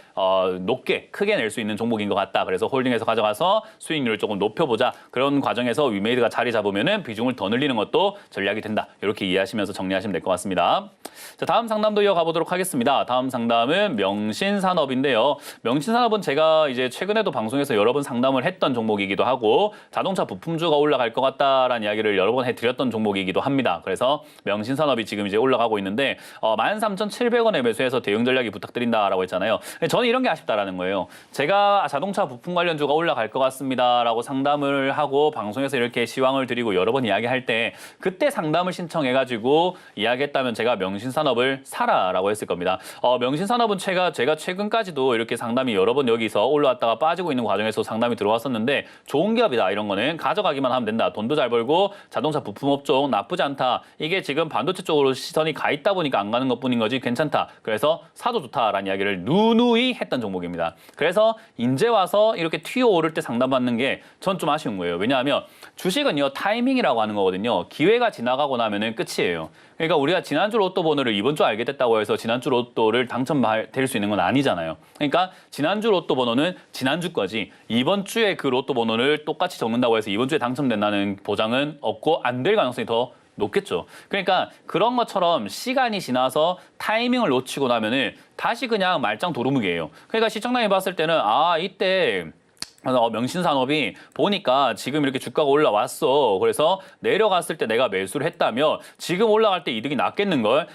높게 크게 낼 수 있는 종목인 것 같다. 그래서 홀딩해서 가져가서 수익률을 조금 높여보자. 그런 과정에서 위메이드가 자리 잡으면은 비중을 더 늘리는 것도 전략이 된다. 이렇게 이해하시면서 정리하시면 될 것 같습니다. 자, 다음 상담도 이어가 보도록 하겠습니다. 다음 상담은 명신산업인데요. 명신산업은 제가 이제 최근에도 방송에서 여러 번 상담을 했던 종목이기도 하고 자동차 부품주가 올라갈 것 같다라는 이야기를 여러 번 해드렸던 종목이기도 합니다. 그래서 명신산업이 지금 이제 올라가고 있는데 13,700원에 매수해서 대응 전략이 부탁드린다라고 했잖아요. 저는 이런 게 아쉽다라는 거예요. 제가 자동차 부품 관련주가 올라갈 것 같습니다라고 상담을 하고 방송에서 이렇게 시황을 드리고 여러 번 이야기할 때 그때 상담을 신청해가지고 이야기했다면 제가 명신산업을 사라라고 했을 겁니다. 명신산업은 제가 최근까지도 이렇게 상담이 여러 번 여기서 올라왔다가 빠지고 있는 과정에서 상담이 들어왔었는데 좋은 기업이다. 이런 거는 가져가기만 하면 된다. 돈도 잘 벌고 자동차 부품 업종 나쁘지 않다. 이게 지금 반도체 쪽으로 시선이 가 있다 보니까 안 가는 것뿐인 거지 괜찮다. 그래서 사도 좋다라는 이야기를 누누이 했던 종목입니다. 그래서 이제 와서 이렇게 튀어오를 때 상담받는 게 전 좀 아쉬운 거예요. 왜냐하면 주식은요 타이밍이라고 하는 거거든요. 기회가 지나가고 나면은 끝이에요. 그러니까 우리가 지난주 로또 번호를 이번 주 알게 됐다고 해서 지난주 로또 로또를 당첨될 수 있는 건 아니잖아요. 그러니까 지난주 로또 번호는 지난주 거지 이번 주에 그 로또 번호를 똑같이 적는다고 해서 이번 주에 당첨된다는 보장은 없고 안 될 가능성이 더 높겠죠. 그러니까 그런 것처럼 시간이 지나서 타이밍을 놓치고 나면은 다시 그냥 말짱 도루묵이에요. 그러니까 시청자님이 봤을 때는 이때 명신산업이 보니까 지금 이렇게 주가가 올라왔어. 그래서 내려갔을 때 내가 매수를 했다면 지금 올라갈 때 이득이 났겠는걸.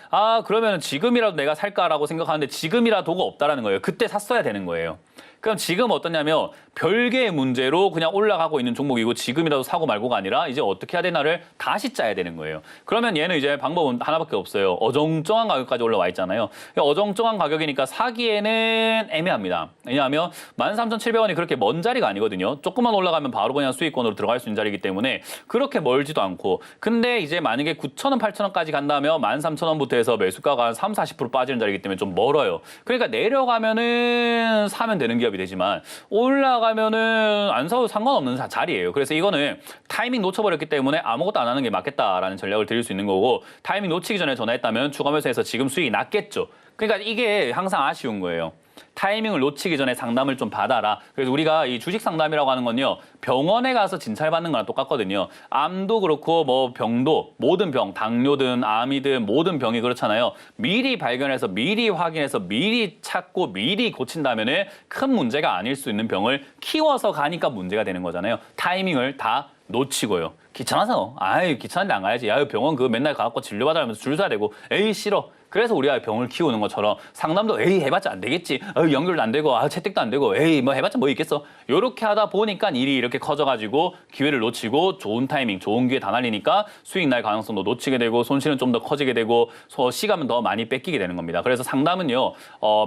그러면 지금이라도 내가 살까라고 생각하는데 지금이라도가 없다라는 거예요. 그때 샀어야 되는 거예요. 그럼 지금 어떠냐면 별개의 문제로 그냥 올라가고 있는 종목이고 지금이라도 사고 말고가 아니라 이제 어떻게 해야 되나를 다시 짜야 되는 거예요. 그러면 얘는 이제 방법은 하나밖에 없어요. 어정쩡한 가격까지 올라와 있잖아요. 어정쩡한 가격이니까 사기에는 애매합니다. 왜냐하면 13,700원이 그렇게 먼 자리가 아니거든요. 조금만 올라가면 바로 그냥 수익권으로 들어갈 수 있는 자리이기 때문에 그렇게 멀지도 않고 근데 이제 만약에 9,000원, 8,000원까지 간다면 13,000원부터 해서 매수가가 한 3, 40% 빠지는 자리이기 때문에 좀 멀어요. 그러니까 내려가면은 사면 되는 기업이 되지만 올라가면은 안 사도 상관없는 자리예요. 그래서 이거는 타이밍 놓쳐버렸기 때문에 아무것도 안 하는 게 맞겠다라는 전략을 드릴 수 있는 거고 타이밍 놓치기 전에 전화했다면 추가 매수해서 지금 수익이 났겠죠. 그러니까 이게 항상 아쉬운 거예요. 타이밍을 놓치기 전에 상담을 좀 받아라. 그래서 우리가 이 주식 상담이라고 하는 건요. 병원에 가서 진찰받는 거랑 똑같거든요. 암도 그렇고 뭐 병도 모든 병, 당뇨든 암이든 모든 병이 그렇잖아요. 미리 발견해서 미리 확인해서 미리 찾고 미리 고친다면은 큰 문제가 아닐 수 있는 병을 키워서 가니까 문제가 되는 거잖아요. 타이밍을 다 놓치고요. 귀찮아서 귀찮은데 안 가야지. 병원 그 맨날 가갖고 진료받으면서 줄 서야 되고 에이 싫어. 그래서 우리가 병을 키우는 것처럼 상담도 해봤자 안 되겠지. 연결도 안 되고 채택도 안 되고 뭐 해봤자 뭐 있겠어. 이렇게 하다 보니까 일이 이렇게 커져가지고 기회를 놓치고 좋은 타이밍, 좋은 기회 다 날리니까 수익 날 가능성도 놓치게 되고 손실은 좀 더 커지게 되고 시간은 더 많이 뺏기게 되는 겁니다. 그래서 상담은요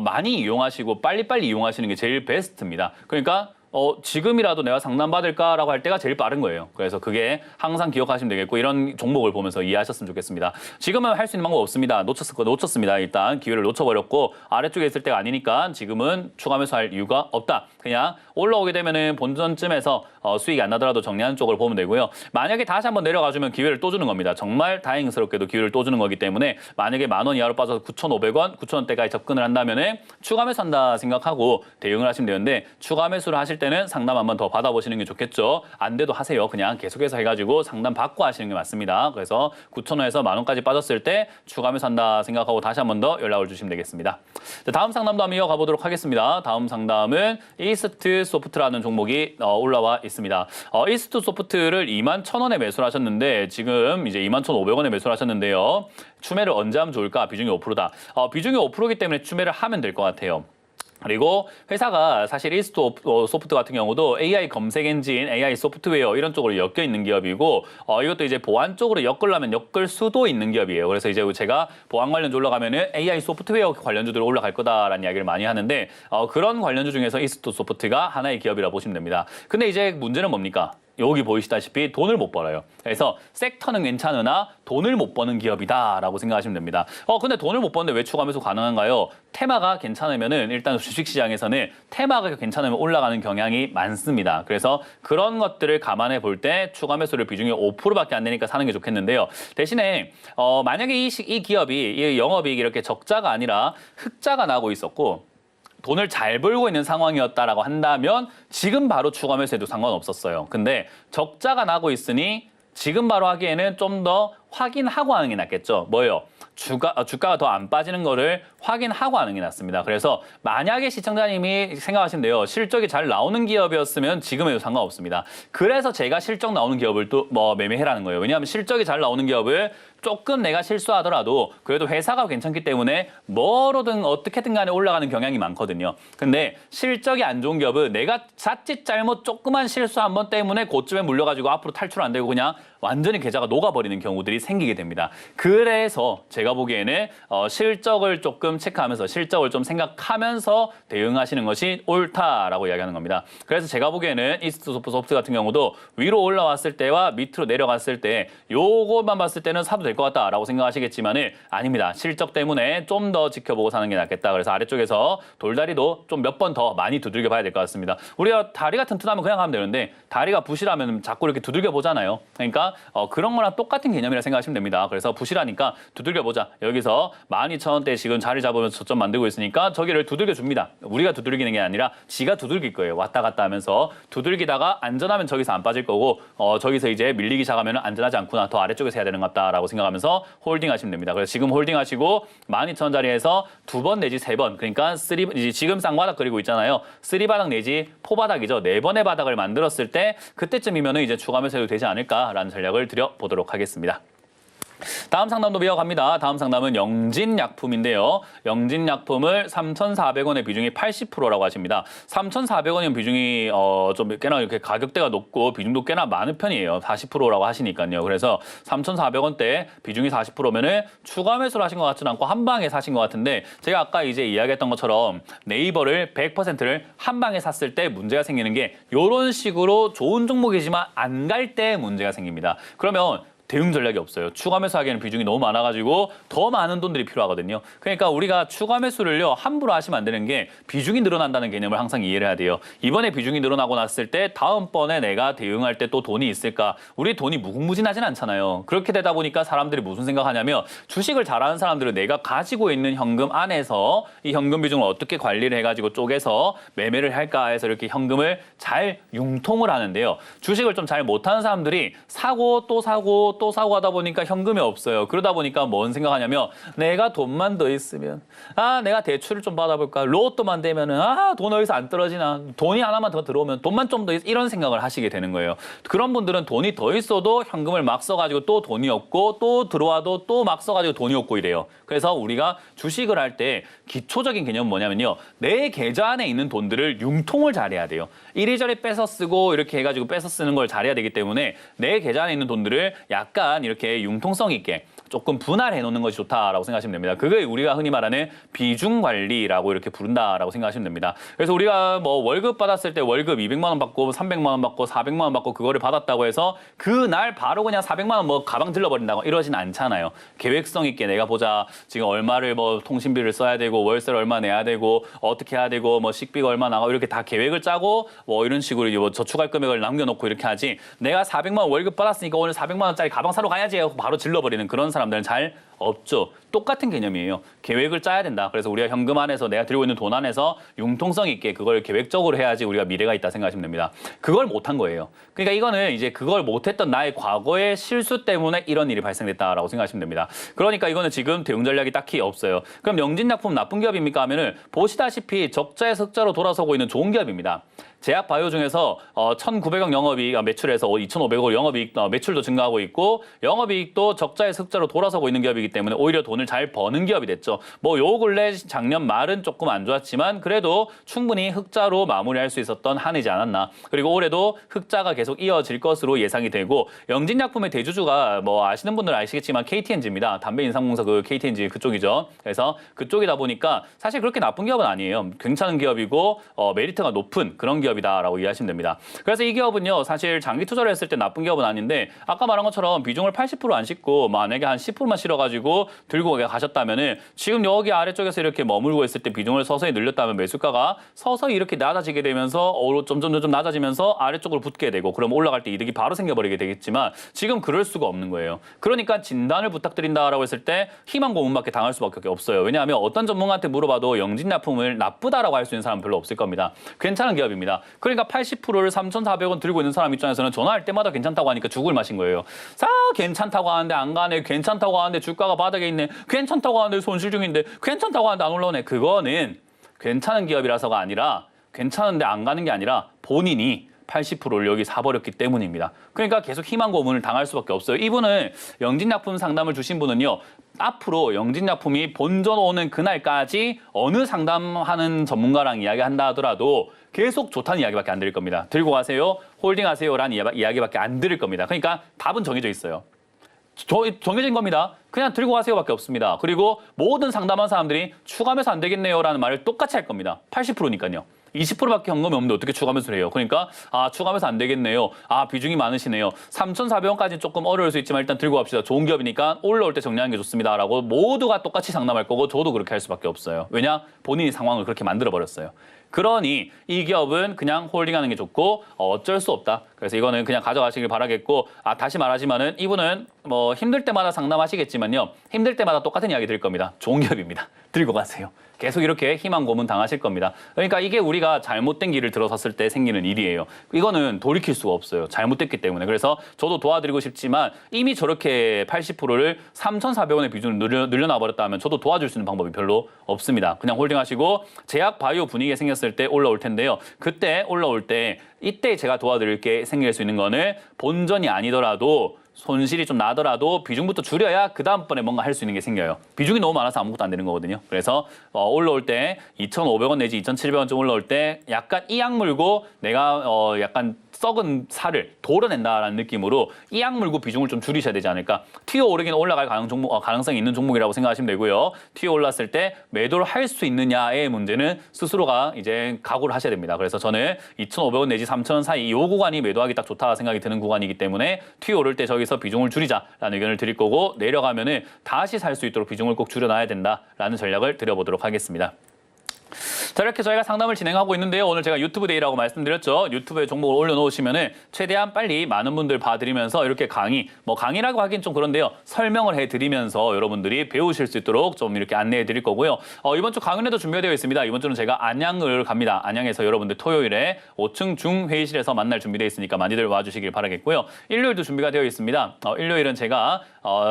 많이 이용하시고 빨리빨리 이용하시는 게 제일 베스트입니다. 그러니까 지금이라도 내가 상담받을까라고 할 때가 제일 빠른 거예요. 그래서 그게 항상 기억하시면 되겠고 이런 종목을 보면서 이해하셨으면 좋겠습니다. 지금은 할 수 있는 방법 없습니다. 놓쳤습니다. 일단 기회를 놓쳐버렸고 아래쪽에 있을 때가 아니니까 지금은 추가 매수할 이유가 없다. 그냥 올라오게 되면은 본전쯤에서 수익이 안 나더라도 정리하는 쪽을 보면 되고요. 만약에 다시 한번 내려가주면 기회를 또 주는 겁니다. 정말 다행스럽게도 기회를 또 주는 거기 때문에 만약에 10,000원 이하로 빠져서 9,500원, 9,000원대까지 접근을 한다면은 추가 매수한다 생각하고 대응을 하시면 되는데 추가 매수를 하실 때는 상담 한번 더 받아보시는 게 좋겠죠. 안 돼도 하세요. 그냥 계속해서 해가지고 상담 받고 하시는 게 맞습니다. 그래서 9,000원에서 10,000원까지 빠졌을 때 추가 매수한다 생각하고 다시 한번 더 연락을 주시면 되겠습니다. 자, 다음 상담도 한번 이어가 보도록 하겠습니다. 다음 상담은 이스트 소프트라는 종목이 올라와 있습니다. 이스트 소프트를 21,000원에 매수를 하셨는데 지금 이제 21,500원에 매수를 하셨는데요. 추매를 언제 하면 좋을까? 비중이 5%다. 비중이 5%이기 때문에 추매를 하면 될 것 같아요. 그리고 회사가 사실 이스트 소프트 같은 경우도 AI 검색 엔진, AI 소프트웨어 이런 쪽으로 엮여 있는 기업이고 이것도 이제 보안 쪽으로 엮으려면 엮을 수도 있는 기업이에요. 그래서 이제 제가 보안 관련주 올라가면은 AI 소프트웨어 관련주들 올라갈 거다라는 이야기를 많이 하는데 그런 관련주 중에서 이스트 소프트가 하나의 기업이라 보시면 됩니다. 근데 이제 문제는 뭡니까? 여기 보이시다시피 돈을 못 벌어요. 그래서 섹터는 괜찮으나 돈을 못 버는 기업이다라고 생각하시면 됩니다. 근데 돈을 못 버는데 왜 추가 매수 가능한가요? 테마가 괜찮으면은 일단 주식시장에서는 테마가 괜찮으면 올라가는 경향이 많습니다. 그래서 그런 것들을 감안해 볼 때 추가 매수를 비중이 5%밖에 안 되니까 사는 게 좋겠는데요. 대신에 만약에 이 기업이 이 영업이익이 이렇게 적자가 아니라 흑자가 나고 있었고 돈을 잘 벌고 있는 상황이었다라고 한다면 지금 바로 추가 매수해도 상관없었어요. 근데 적자가 나고 있으니 지금 바로 하기에는 좀 더 확인하고 하는 게 낫겠죠. 뭐예요? 주가가 더 안 빠지는 거를 확인하고 하는 게 낫습니다. 그래서 만약에 시청자님이 생각하시는데요. 실적이 잘 나오는 기업이었으면 지금에도 상관없습니다. 그래서 제가 실적 나오는 기업을 또 매매해라는 거예요. 왜냐하면 실적이 잘 나오는 기업을 조금 내가 실수하더라도 그래도 회사가 괜찮기 때문에 뭐로든 어떻게든 간에 올라가는 경향이 많거든요. 근데 실적이 안 좋은 기업은 내가 자칫 잘못 조그만 실수 한 번 때문에 고점에 물려가지고 앞으로 탈출 안 되고 그냥 완전히 계좌가 녹아버리는 경우들이 생기게 됩니다. 그래서 제가 보기에는 실적을 조금 체크하면서 실적을 좀 생각하면서 대응하시는 것이 옳다라고 이야기하는 겁니다. 그래서 제가 보기에는 이스트 소프트 같은 경우도 위로 올라왔을 때와 밑으로 내려갔을 때 요것만 봤을 때는 사도 될 될 것 같다라고 생각하시겠지만은 아닙니다. 실적 때문에 좀 더 지켜보고 사는 게 낫겠다. 그래서 아래쪽에서 돌다리도 좀 몇 번 더 많이 두들겨 봐야 될 것 같습니다. 우리가 다리가 튼튼하면 그냥 하면 되는데 다리가 부실하면 자꾸 이렇게 두들겨 보잖아요. 그러니까 그런 거랑 똑같은 개념이라 생각하시면 됩니다. 그래서 부실하니까 두들겨 보자. 여기서 12,000원대 지금 자리 잡으면서 저점 만들고 있으니까 저기를 두들겨 줍니다. 우리가 두들기는 게 아니라 지가 두들길 거예요. 왔다 갔다 하면서 두들기다가 안전하면 저기서 안 빠질 거고 저기서 이제 밀리기 시작하면 안전하지 않구나. 더 아래쪽에서 해야 되는 것 같다라고 생각하면서 홀딩 하시면 됩니다. 그래서 지금 홀딩 하시고 12,000원짜리에서 2번 내지 3번 그러니까 지금 쌍바닥 그리고 있잖아요. 3바닥 내지 4바닥이죠. 4번의 바닥을 만들었을 때 그때쯤이면 이제 추가 매수해도 되지 않을까라는 전략을 드려보도록 하겠습니다. 다음 상담도 이어갑니다. 다음 상담은 영진약품인데요. 영진약품을 3,400원의 비중이 80%라고 하십니다. 3,400원이면 비중이 좀 꽤나 이렇게 가격대가 높고 비중도 꽤나 많은 편이에요. 40%라고 하시니까요. 그래서 3,400원대 비중이 40%면은 추가 매수를 하신 것 같지는 않고 한 방에 사신 것 같은데 제가 아까 이제 이야기했던 것처럼 네이버를 100%를 한 방에 샀을 때 문제가 생기는 게 이런 식으로 좋은 종목이지만 안 갈 때 문제가 생깁니다. 그러면 대응 전략이 없어요. 추가 매수하기에는 비중이 너무 많아가지고 더 많은 돈들이 필요하거든요. 그러니까 우리가 추가 매수를요 함부로 하시면 안 되는 게 비중이 늘어난다는 개념을 항상 이해를 해야 돼요. 이번에 비중이 늘어나고 났을 때 다음번에 내가 대응할 때 또 돈이 있을까? 우리 돈이 무궁무진하진 않잖아요. 그렇게 되다 보니까 사람들이 무슨 생각하냐면 주식을 잘하는 사람들은 내가 가지고 있는 현금 안에서 이 현금 비중을 어떻게 관리를 해가지고 쪼개서 매매를 할까 해서 이렇게 현금을 잘 융통을 하는데요. 주식을 좀 잘 못하는 사람들이 사고 또 사고 또 사고 하다 보니까 현금이 없어요. 그러다 보니까 뭔 생각하냐면 내가 돈만 더 있으면 내가 대출을 좀 받아볼까 로또만 되면은 돈 어디서 안 떨어지나 돈이 하나만 더 들어오면 돈만 좀 더 이런 생각을 하시게 되는 거예요. 그런 분들은 돈이 더 있어도 현금을 막 써가지고 또 돈이 없고 또 들어와도 또 막 써가지고 돈이 없고 이래요. 그래서 우리가 주식을 할 때 기초적인 개념은 뭐냐면요. 내 계좌 안에 있는 돈들을 융통을 잘해야 돼요. 이리저리 뺏어 쓰고 이렇게 해가지고 뺏어 쓰는 걸 잘해야 되기 때문에 내 계좌 안에 있는 돈들을 약간 이렇게 융통성 있게 조금 분할해 놓는 것이 좋다라고 생각하시면 됩니다. 그게 우리가 흔히 말하는 비중 관리라고 이렇게 부른다라고 생각하시면 됩니다. 그래서 우리가 뭐 월급 받았을 때 월급 200만 원 받고 300만 원 받고 400만 원 받고 그거를 받았다고 해서 그날 바로 그냥 400만 원 뭐 가방 들러버린다고 이러진 않잖아요. 계획성 있게 내가 보자 지금 얼마를 뭐 통신비를 써야 되고 월세를 얼마 내야 되고 어떻게 해야 되고 뭐 식비가 얼마 나가고 이렇게 다 계획을 짜고 뭐 이런 식으로 뭐 저축할 금액을 남겨놓고 이렇게 하지 내가 400만 원 월급 받았으니까 오늘 400만 원짜리 가방 사러 가야지 하고 바로 질러버리는 그런 사람들은 잘 없죠. 똑같은 개념이에요. 계획을 짜야 된다. 그래서 우리가 현금 안에서 내가 들고 있는 돈 안에서 융통성 있게 그걸 계획적으로 해야지 우리가 미래가 있다 생각하시면 됩니다. 그걸 못한 거예요. 그러니까 이거는 이제 그걸 못했던 나의 과거의 실수 때문에 이런 일이 발생됐다라고 생각하시면 됩니다. 그러니까 이거는 지금 대응 전략이 딱히 없어요. 그럼 영진약품 나쁜 기업입니까 하면은 보시다시피 적자에서 흑자로 돌아서고 있는 좋은 기업입니다. 제약 바이오 중에서 1,900억 영업이익 매출에서 2,500억 영업이익 매출도 증가하고 있고 영업이익도 적자에서 흑자로 돌아서고 있는 기업이기 때문에 오히려 돈을 잘 버는 기업이 됐죠. 뭐 요 근래 작년 말은 조금 안 좋았지만 그래도 충분히 흑자로 마무리할 수 있었던 한 해지 않았나. 그리고 올해도 흑자가 계속 이어질 것으로 예상이 되고 영진약품의 대주주가 뭐 아시는 분들은 아시겠지만 KTNG입니다. 담배 인삼공사 그 KTNG 그쪽이죠. 그래서 그쪽이다 보니까 사실 그렇게 나쁜 기업은 아니에요. 괜찮은 기업이고 메리트가 높은 그런 기업이다라고 이해하시면 됩니다. 그래서 이 기업은요. 사실 장기 투자를 했을 때 나쁜 기업은 아닌데 아까 말한 것처럼 비중을 80%안 싣고 만약에 한 10%만 실어가지고 들고 가셨다면은 지금 여기 아래쪽에서 이렇게 머물고 있을 때 비중을 서서히 늘렸다면 매수가가 서서히 이렇게 낮아지게 되면서 점점 낮아지면서 아래쪽으로 붙게 되고 그럼 올라갈 때 이득이 바로 생겨버리게 되겠지만 지금 그럴 수가 없는 거예요. 그러니까 진단을 부탁드린다라고 했을 때 희망 고문밖에 당할 수밖에 없어요. 왜냐하면 어떤 전문가한테 물어봐도 영진약품을 나쁘다라고 할 수 있는 사람은 별로 없을 겁니다. 괜찮은 기업입니다. 그러니까 80%를 3,400원 들고 있는 사람 입장에서는 전화할 때마다 괜찮다고 하니까 죽을 맛인 거예요. 괜찮다고 하는데 안 가네. 괜찮다고 하는데 주가가 바닥에 있네. 괜찮다고 하는데 손실 중인데. 괜찮다고 하는데 안 올라오네. 그거는 괜찮은 기업이라서가 아니라 괜찮은데 안 가는 게 아니라 본인이 80%를 여기 사버렸기 때문입니다. 그러니까 계속 희망 고문을 당할 수밖에 없어요. 이분은 영진약품 상담을 주신 분은요. 앞으로 영진약품이 본전 오는 그날까지 어느 상담하는 전문가랑 이야기한다 하더라도 계속 좋다는 이야기밖에 안 드릴 겁니다. 들고 가세요, 홀딩하세요라는 이야기밖에 안 드릴 겁니다. 그러니까 답은 정해져 있어요. 정해진 겁니다. 그냥 들고 가세요밖에 없습니다. 그리고 모든 상담한 사람들이 추가매수 안 되겠네요라는 말을 똑같이 할 겁니다. 80%니까요. 20%밖에 현금이 없는데 어떻게 추가 매수를 해요? 그러니까 추가 매수 안 되겠네요. 비중이 많으시네요. 3,400원까지는 조금 어려울 수 있지만 일단 들고 갑시다. 좋은 기업이니까 올라올 때 정리하는 게 좋습니다라고 모두가 똑같이 상담할 거고 저도 그렇게 할 수밖에 없어요. 왜냐? 본인이 상황을 그렇게 만들어버렸어요. 그러니 이 기업은 그냥 홀딩하는 게 좋고 어쩔 수 없다. 그래서 이거는 그냥 가져가시길 바라겠고 다시 말하지만은 이분은 뭐 힘들 때마다 상담하시겠지만요. 힘들 때마다 똑같은 이야기 드릴 겁니다. 좋은 기업입니다. 들고 가세요. 계속 이렇게 희망 고문 당하실 겁니다. 그러니까 이게 우리가 잘못된 길을 들어섰을 때 생기는 일이에요. 이거는 돌이킬 수가 없어요. 잘못됐기 때문에. 그래서 저도 도와드리고 싶지만 이미 저렇게 80%를 3,400원의 비중을 늘려놔 버렸다 하면 저도 도와줄 수 있는 방법이 별로 없습니다. 그냥 홀딩하시고 제약 바이오 분위기가 생겼을 때 올라올 텐데요. 그때 올라올 때 이때 제가 도와드릴 게 생길 수 있는 거는 본전이 아니더라도 손실이 좀 나더라도 비중부터 줄여야 그 다음번에 뭔가 할 수 있는 게 생겨요. 비중이 너무 많아서 아무것도 안 되는 거거든요. 그래서 올라올 때 2,500원 내지 2,700원쯤 올라올 때 약간 이악 물고 내가 약간 썩은 살을 도려낸다라는 느낌으로 이악 물고 비중을 좀 줄이셔야 되지 않을까. 튀어 오르긴 올라갈 가능성이 있는 종목이라고 생각하시면 되고요. 튀어 올랐을 때 매도를 할 수 있느냐의 문제는 스스로가 이제 각오를 하셔야 됩니다. 그래서 저는 2,500원 내지 3,000원 사이 이 구간이 매도하기 딱 좋다 생각이 드는 구간이기 때문에 튀어 오를 때 저기서 비중을 줄이자라는 의견을 드릴 거고 내려가면은 다시 살 수 있도록 비중을 꼭 줄여놔야 된다라는 전략을 드려보도록 하겠습니다. 자, 이렇게 저희가 상담을 진행하고 있는데요. 오늘 제가 유튜브 데이라고 말씀드렸죠. 유튜브에 종목을 올려놓으시면은 최대한 빨리 많은 분들 봐드리면서 이렇게 강의라고 하긴 좀 그런데요. 설명을 해드리면서 여러분들이 배우실 수 있도록 좀 이렇게 안내해드릴 거고요. 이번 주 강연회도 준비가 되어 있습니다. 이번 주는 제가 안양을 갑니다. 안양에서 여러분들 토요일에 5층 중회의실에서 만날 준비되어 있으니까 많이들 와주시길 바라겠고요. 일요일도 준비가 되어 있습니다. 일요일은 제가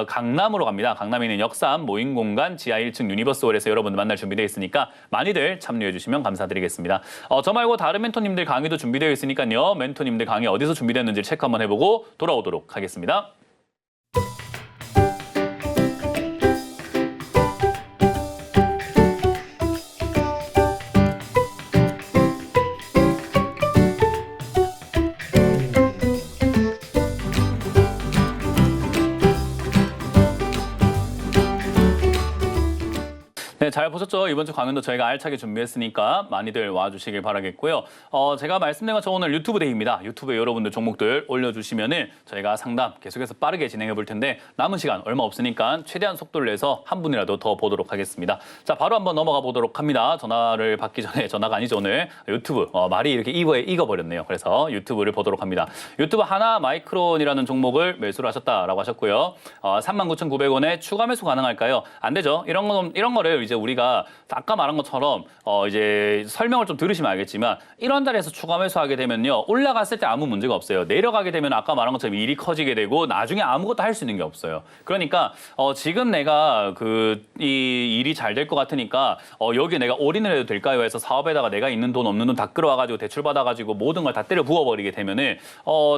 강남으로 갑니다. 강남에 있는 역삼 모임공간 지하 1층 유니버스홀에서 여러분들 만날 준비되어 있으니까 많이들 참여해 주시면 감사드리겠습니다. 저 말고 다른 멘토님들 강의도 준비되어 있으니까요. 멘토님들 강의 어디서 준비됐는지 체크 한번 해보고 돌아오도록 하겠습니다. 네, 잘 보셨죠? 이번 주 강연도 저희가 알차게 준비했으니까 많이들 와주시길 바라겠고요. 제가 말씀드린 것처럼 오늘 유튜브 데이입니다. 유튜브에 여러분들 종목들 올려주시면은 저희가 상담 계속해서 빠르게 진행해 볼 텐데 남은 시간 얼마 없으니까 최대한 속도를 내서 한 분이라도 더 보도록 하겠습니다. 자, 바로 한번 넘어가 보도록 합니다. 전화를 받기 전에 전화가 아니죠, 오늘 유튜브 말이 이렇게 익어버렸네요. 그래서 유튜브를 보도록 합니다. 유튜브 하나 마이크론이라는 종목을 매수를 하셨다라고 하셨고요. 39,900원에 추가 매수 가능할까요? 안 되죠. 이런 거를 이제 우리가 아까 말한 것처럼 이제 설명을 좀 들으시면 알겠지만 이런 자리에서 추가 매수하게 되면요. 올라갔을 때 아무 문제가 없어요. 내려가게 되면 아까 말한 것처럼 일이 커지게 되고 나중에 아무것도 할 수 있는 게 없어요. 그러니까 지금 내가 이 일이 잘 될 것 같으니까 여기에 내가 올인을 해도 될까요? 해서 사업에다가 내가 있는 돈 없는 돈 다 끌어와가지고 대출 받아가지고 모든 걸 다 때려 부어버리게 되면은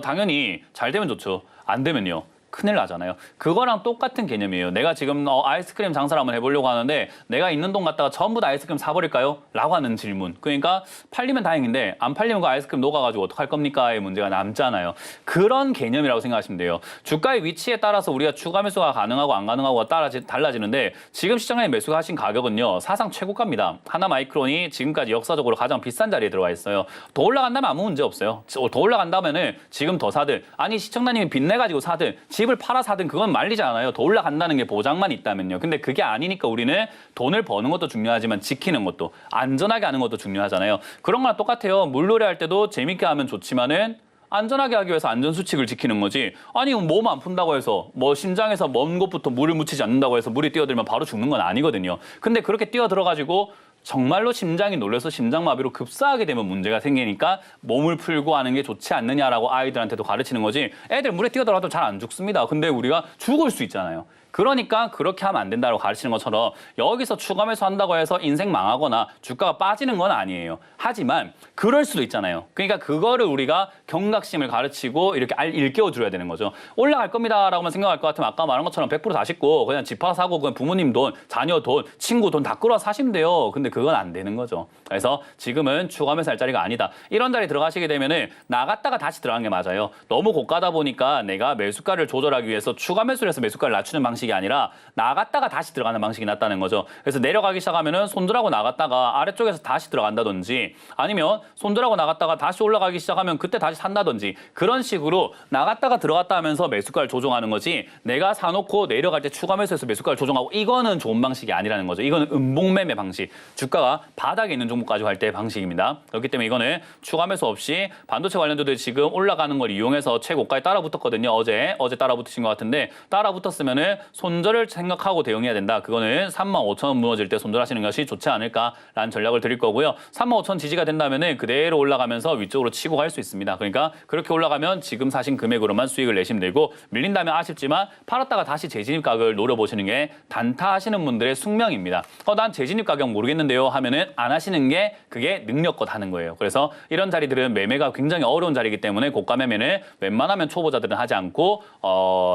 당연히 잘 되면 좋죠. 안 되면요. 큰일 나잖아요. 그거랑 똑같은 개념이에요. 내가 지금 아이스크림 장사를 한번 해보려고 하는데 내가 있는 돈 갖다가 전부 다 아이스크림 사버릴까요? 라고 하는 질문. 그러니까 팔리면 다행인데 안 팔리면 그 아이스크림 녹아가지고 어떡할 겁니까? 의 문제가 남잖아요. 그런 개념이라고 생각하시면 돼요. 주가의 위치에 따라서 우리가 추가 매수가 가능하고 안 가능하고가 달라지는데 지금 시장에 매수가 하신 가격은요. 사상 최고가입니다. 하나 마이크론이 지금까지 역사적으로 가장 비싼 자리에 들어와 있어요. 더 올라간다면 아무 문제 없어요. 더 올라간다면은 지금 더 사든 아니 시청자님이 빚내가지고 사든 집을 팔아 사든 그건 말리지 않아요. 더 올라간다는 게 보장만 있다면요. 근데 그게 아니니까 우리는 돈을 버는 것도 중요하지만 지키는 것도 안전하게 하는 것도 중요하잖아요. 그런 거랑 똑같아요. 물놀이 할 때도 재밌게 하면 좋지만은 안전하게 하기 위해서 안전수칙을 지키는 거지. 아니 몸 안 푼다고 해서 심장에서 먼 곳부터 물을 묻히지 않는다고 해서 물이 뛰어들면 바로 죽는 건 아니거든요. 근데 그렇게 뛰어들어가지고 정말로 심장이 놀라서 심장마비로 급사하게 되면 문제가 생기니까 몸을 풀고 하는 게 좋지 않느냐라고 아이들한테도 가르치는 거지. 애들 물에 뛰어들어가도 잘 안 죽습니다. 근데 우리가 죽을 수 있잖아요. 그러니까 그렇게 하면 안 된다고 가르치는 것처럼 여기서 추가 매수한다고 해서 인생 망하거나 주가가 빠지는 건 아니에요. 하지만 그럴 수도 있잖아요. 그러니까 그거를 우리가 경각심을 가르치고 이렇게 일깨워줘야 되는 거죠. 올라갈 겁니다라고만 생각할 것 같으면 아까 말한 것처럼 100%다 싣고 그냥 집 하나 사고 그냥 부모님 돈, 자녀 돈, 친구 돈 다 끌어 사시면 돼요. 근데 그건 안 되는 거죠. 그래서 지금은 추가 매수할 자리가 아니다. 이런 자리 들어가시게 되면은 나갔다가 다시 들어가는 게 맞아요. 너무 고가다 보니까 내가 매수가를 조절하기 위해서 추가 매수를 해서 매수가를 낮추는 방식 방식이 아니라 나갔다가 다시 들어가는 방식이 낫다는 거죠. 그래서 내려가기 시작하면은 손들하고 나갔다가 아래쪽에서 다시 들어간다든지 아니면 손들하고 나갔다가 다시 올라가기 시작하면 그때 다시 산다든지 그런 식으로 나갔다가 들어갔다 하면서 매수가를 조정하는 거지 내가 사놓고 내려갈 때 추가 매수해서 매수가를 조정하고 이거는 좋은 방식이 아니라는 거죠. 이거는 음봉매매 방식. 주가가 바닥에 있는 종목 가지고 할 때 방식입니다. 그렇기 때문에 이거는 추가 매수 없이 반도체 관련주들 지금 올라가는 걸 이용해서 최고가에 따라붙었거든요. 어제 따라붙으신 것 같은데 따라붙었으면은 손절을 생각하고 대응해야 된다. 그거는 35,000원 무너질 때 손절하시는 것이 좋지 않을까라는 전략을 드릴 거고요. 35,000 지지가 된다면은 그대로 올라가면서 위쪽으로 치고 갈 수 있습니다. 그러니까 그렇게 올라가면 지금 사신 금액으로만 수익을 내시면 되고 밀린다면 아쉽지만 팔았다가 다시 재진입 가격을 노려보시는 게 단타하시는 분들의 숙명입니다. 난 재진입 가격 모르겠는데요 하면은 안 하시는 게 그게 능력껏 하는 거예요. 그래서 이런 자리들은 매매가 굉장히 어려운 자리이기 때문에 고가 매매는 웬만하면 초보자들은 하지 않고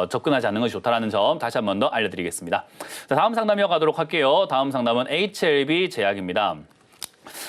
접근하지 않는 것이 좋다는 점 다시 한 번 더 알려드리겠습니다. 자, 다음 상담 이어가도록 할게요. 다음 상담은 HLB 제약입니다.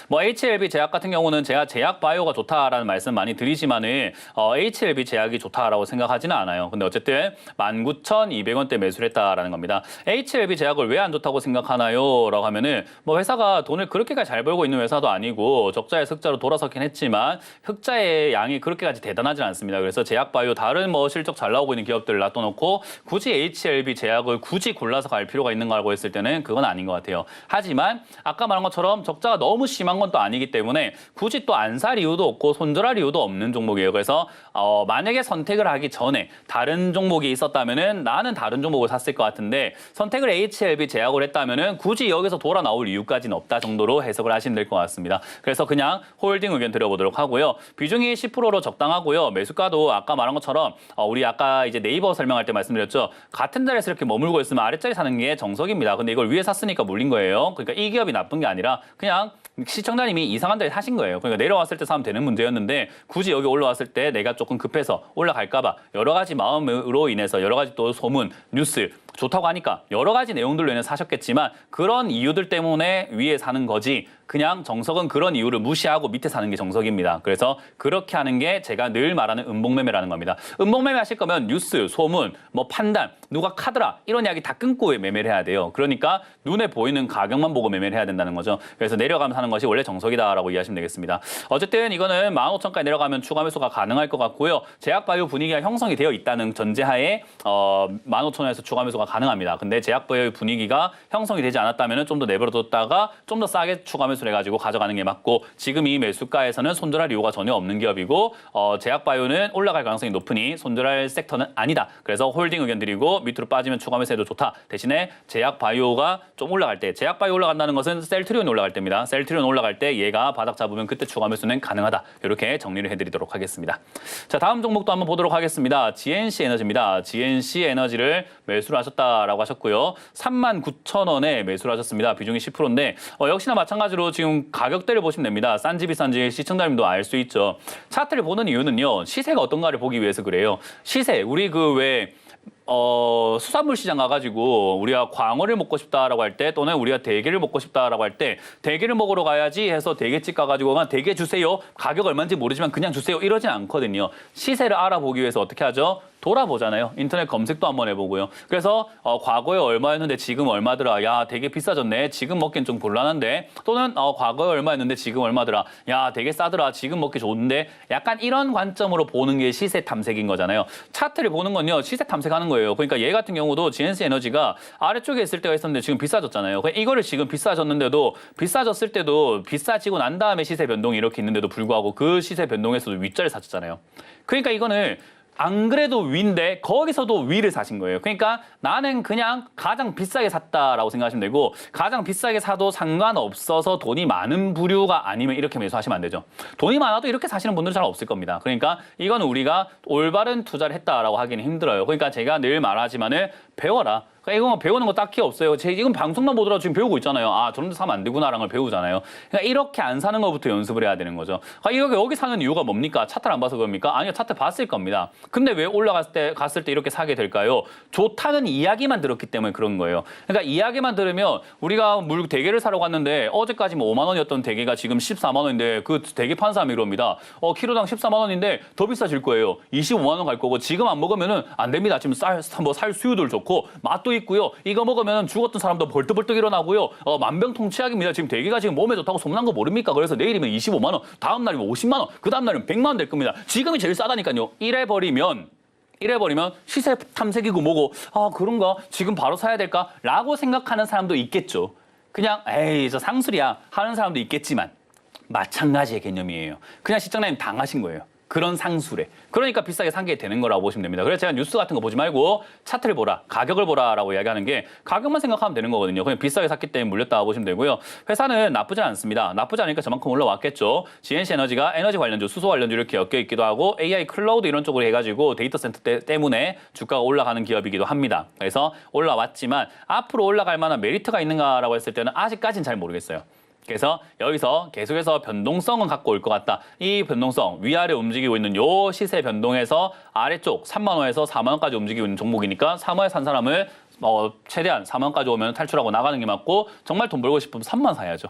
뭐 HLB 제약 같은 경우는 제가 제약 바이오가 좋다라는 말씀 많이 드리지만은 HLB 제약이 좋다라고 생각하지는 않아요. 근데 어쨌든 19,200원대 매수를 했다라는 겁니다. HLB 제약을 왜 안 좋다고 생각하나요? 라고 하면은 뭐 회사가 돈을 그렇게까지 잘 벌고 있는 회사도 아니고 적자에서 흑자로 돌아섰긴 했지만 흑자의 양이 그렇게까지 대단하진 않습니다. 그래서 제약 바이오 다른 뭐 실적 잘 나오고 있는 기업들을 놔둬놓고 굳이 HLB 제약을 굳이 골라서 갈 필요가 있는가라고 했을 때는 그건 아닌 것 같아요. 하지만 아까 말한 것처럼 적자가 너무 심한 건 또 아니기 때문에 굳이 또 안 살 이유도 없고 손절할 이유도 없는 종목이에요. 그래서 만약에 선택을 하기 전에 다른 종목이 있었다면은 나는 다른 종목을 샀을 것 같은데 선택을 HLB 제약을 했다면은 굳이 여기서 돌아 나올 이유까지는 없다 정도로 해석을 하시면 될 것 같습니다. 그래서 그냥 홀딩 의견 드려보도록 하고요. 비중이 10%로 적당하고요. 매수가도 아까 말한 것처럼 우리 아까 이제 네이버 설명할 때 말씀드렸죠. 같은 자리에서 이렇게 머물고 있으면 아랫자리 사는 게 정석입니다. 근데 이걸 위에 샀으니까 물린 거예요. 그러니까 이 기업이 나쁜 게 아니라 그냥 시청자님이 이상한 자리에 사신 거예요. 그러니까 내려왔을 때 사면 되는 문제였는데 굳이 여기 올라왔을 때 내가 조금 급해서 올라갈까 봐 여러 가지 마음으로 인해서 여러 가지 또 소문, 뉴스 좋다고 하니까 여러 가지 내용들로 인해 사셨겠지만 그런 이유들 때문에 위에 사는 거지 그냥 정석은 그런 이유를 무시하고 밑에 사는 게 정석입니다. 그래서 그렇게 하는 게 제가 늘 말하는 음봉매매라는 겁니다. 음봉매매 하실 거면 뉴스, 소문, 뭐 판단, 누가 카더라 이런 이야기 다 끊고 매매를 해야 돼요. 그러니까 눈에 보이는 가격만 보고 매매를 해야 된다는 거죠. 그래서 내려가면 사는 것이 원래 정석이다라고 이해하시면 되겠습니다. 어쨌든 이거는 15,000원까지 내려가면 추가 매수가 가능할 것 같고요. 제약바이오 분위기가 형성이 되어 있다는 전제하에 15,000원에서 추가 매수가 가능합니다. 근데 제약바이오 분위기가 형성이 되지 않았다면 좀 더 내버려뒀다가 좀 더 싸게 추가 매수를 해가지고 가져가는 게 맞고 지금 이 매수가에서는 손절할 이유가 전혀 없는 기업이고 제약바이오는 올라갈 가능성이 높으니 손절할 섹터는 아니다. 그래서 홀딩 의견 드리고 밑으로 빠지면 추가 매수해도 좋다. 대신에 제약바이오가 좀 올라갈 때 제약바이오 올라간다는 것은 셀트리온이 올라갈 때입니다. 셀트리온 올라갈 때 얘가 바닥 잡으면 그때 추가 매수는 가능하다. 이렇게 정리를 해드리도록 하겠습니다. 자, 다음 종목도 한번 보도록 하겠습니다. GNC 에너지입니다. GNC 에너지를 매수를 하셨다라고 하셨고요. 39,000원에 매수를 하셨습니다. 비중이 10%인데 역시나 마찬가지로 지금 가격대를 보시면 됩니다. 싼지 비싼지 시청자님도 알 수 있죠. 차트를 보는 이유는요. 시세가 어떤가를 보기 위해서 그래요. 시세, 우리 수산물 시장 가가지고 우리가 광어를 먹고 싶다라고 할 때 또는 우리가 대게를 먹고 싶다라고 할 때 대게를 먹으러 가야지 해서 대게집 가가지고 대게 주세요. 가격 얼마인지 모르지만 그냥 주세요. 이러진 않거든요. 시세를 알아보기 위해서 어떻게 하죠? 돌아보잖아요. 인터넷 검색도 한번 해보고요. 그래서 과거에 얼마였는데 지금 얼마더라. 야, 되게 비싸졌네. 지금 먹기엔 좀 곤란한데. 또는 과거에 얼마였는데 지금 얼마더라. 야, 되게 싸더라. 지금 먹기 좋은데. 약간 이런 관점으로 보는 게 시세 탐색인 거잖아요. 차트를 보는 건요. 시세 탐색하는 거예요. 그러니까 얘 같은 경우도 GNC 에너지가 아래쪽에 있을 때가 있었는데 지금 비싸졌잖아요. 이거를 지금 비싸졌는데도 비싸졌을 때도 비싸지고 난 다음에 시세 변동이 이렇게 있는데도 불구하고 그 시세 변동에서도 윗자리 사셨잖아요. 그러니까 이거는 안 그래도 위인데 거기서도 위를 사신 거예요. 그러니까 나는 그냥 가장 비싸게 샀다라고 생각하시면 되고 가장 비싸게 사도 상관없어서 돈이 많은 부류가 아니면 이렇게 매수하시면 안 되죠. 돈이 많아도 이렇게 사시는 분들은 잘 없을 겁니다. 그러니까 이거는 우리가 올바른 투자를 했다라고 하기는 힘들어요. 그러니까 제가 늘 말하지만은 배워라. 이거 배우는 거 딱히 없어요. 지금 방송만 보더라도 지금 배우고 있잖아요. 아, 저런 데 사면 안 되구나라는 걸 배우잖아요. 그러니까 이렇게 안 사는 것부터 연습을 해야 되는 거죠. 여기 사는 이유가 뭡니까? 차트를 안 봐서 그럽니까? 아니요, 차트 봤을 겁니다. 근데 왜 갔을 때 이렇게 사게 될까요? 좋다는 이야기만 들었기 때문에 그런 거예요. 그러니까 이야기만 들으면 우리가 대게를 사러 갔는데 어제까지 5만 원이었던 대게가 지금 14만 원인데 그 대게 판 사람이 이럽니다. 키로당 14만 원인데 더 비싸질 거예요. 25만 원 갈 거고 지금 안 먹으면은 안 됩니다. 지금 살 수요도 좋고 맛도 있고요. 이거 먹으면 죽었던 사람도 벌떡벌떡 일어나고요. 만병통치약입니다. 지금 대기가 지금 몸에 좋다고 소문난 거 모릅니까? 그래서 내일이면 25만 원, 다음 날이면 50만 원, 그 다음 날이면 100만 원 될 겁니다. 지금이 제일 싸다니까요. 이래버리면 시세 탐색이고 뭐고 그런가? 지금 바로 사야 될까? 라고 생각하는 사람도 있겠죠. 그냥 에이 저 상술이야 하는 사람도 있겠지만 마찬가지의 개념이에요. 그냥 시청자님 당하신 거예요. 그런 상술에. 그러니까 비싸게 산 게 되는 거라고 보시면 됩니다. 그래서 제가 뉴스 같은 거 보지 말고 차트를 보라, 가격을 보라라고 이야기하는 게 가격만 생각하면 되는 거거든요. 그냥 비싸게 샀기 때문에 물렸다 보시면 되고요. 회사는 나쁘지 않습니다. 나쁘지 않으니까 저만큼 올라왔겠죠. GNC 에너지가 에너지 관련주, 수소 관련주 이렇게 엮여 있기도 하고 AI 클라우드 이런 쪽으로 해가지고 데이터 센터 때문에 주가가 올라가는 기업이기도 합니다. 그래서 올라왔지만 앞으로 올라갈 만한 메리트가 있는가라고 했을 때는 아직까지는 잘 모르겠어요. 그래서 여기서 계속해서 변동성은 갖고 올 것 같다. 이 변동성, 위아래 움직이고 있는 요 시세 변동에서 아래쪽 3만 원에서 4만 원까지 움직이고 있는 종목이니까 3만 원에 산 사람을 최대한 4만 원까지 오면 탈출하고 나가는 게 맞고 정말 돈 벌고 싶으면 3만 원 사야죠.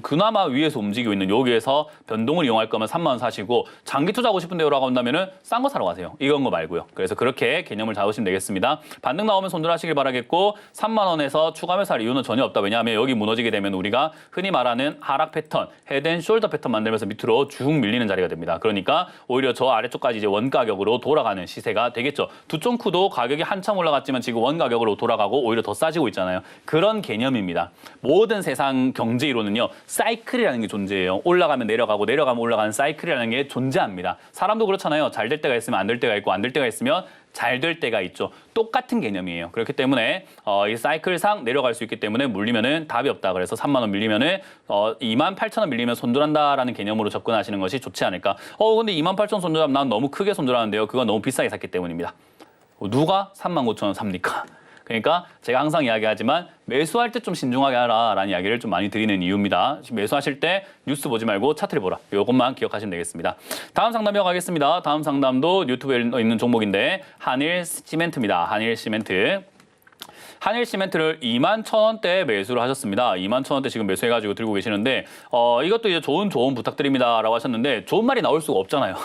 그나마 위에서 움직이고 있는 여기에서 변동을 이용할 거면 3만 원 사시고 장기 투자하고 싶은데요라고 한다면은 싼 거 사러 가세요. 이건 거 말고요. 그래서 그렇게 개념을 잡으시면 되겠습니다. 반등 나오면 손절하시길 바라겠고 3만 원에서 추가 매수할 이유는 전혀 없다. 왜냐하면 여기 무너지게 되면 우리가 흔히 말하는 하락 패턴, 헤드앤숄더 패턴 만들면서 밑으로 쭉 밀리는 자리가 됩니다. 그러니까 오히려 저 아래쪽까지 이제 원 가격으로 돌아가는 시세가 되겠죠. 두쫑쿠도 가격이 한참 올라갔지만 지금 원 가격으로 돌아가고 오히려 더 싸지고 있잖아요. 그런 개념입니다. 모든 세상 경제 이론은요. 사이클이라는 게 존재해요. 올라가면 내려가고 내려가면 올라가는 사이클이라는 게 존재합니다. 사람도 그렇잖아요. 잘 될 때가 있으면 안 될 때가 있고 안 될 때가 있으면 잘 될 때가 있죠. 똑같은 개념이에요. 그렇기 때문에 이 사이클상 내려갈 수 있기 때문에 물리면은 답이 없다. 그래서 3만 원 밀리면은 28,000원 밀리면 손절한다라는 개념으로 접근하시는 것이 좋지 않을까. 근데 28,000원 손절하면 난 너무 크게 손절하는데요. 그건 너무 비싸게 샀기 때문입니다. 누가 39,000원 삽니까? 그러니까 제가 항상 이야기하지만 매수할 때 좀 신중하게 하라라는 이야기를 좀 많이 드리는 이유입니다. 매수하실 때 뉴스 보지 말고 차트를 보라. 이것만 기억하시면 되겠습니다. 다음 상담 이어가겠습니다. 다음 상담도 유튜브에 있는 종목인데 한일시멘트입니다. 한일시멘트. 한일시멘트를 21,000원대에 매수를 하셨습니다. 21,000원대 지금 매수해가지고 들고 계시는데 이것도 이제 좋은 조언 부탁드립니다라고 하셨는데 좋은 말이 나올 수가 없잖아요.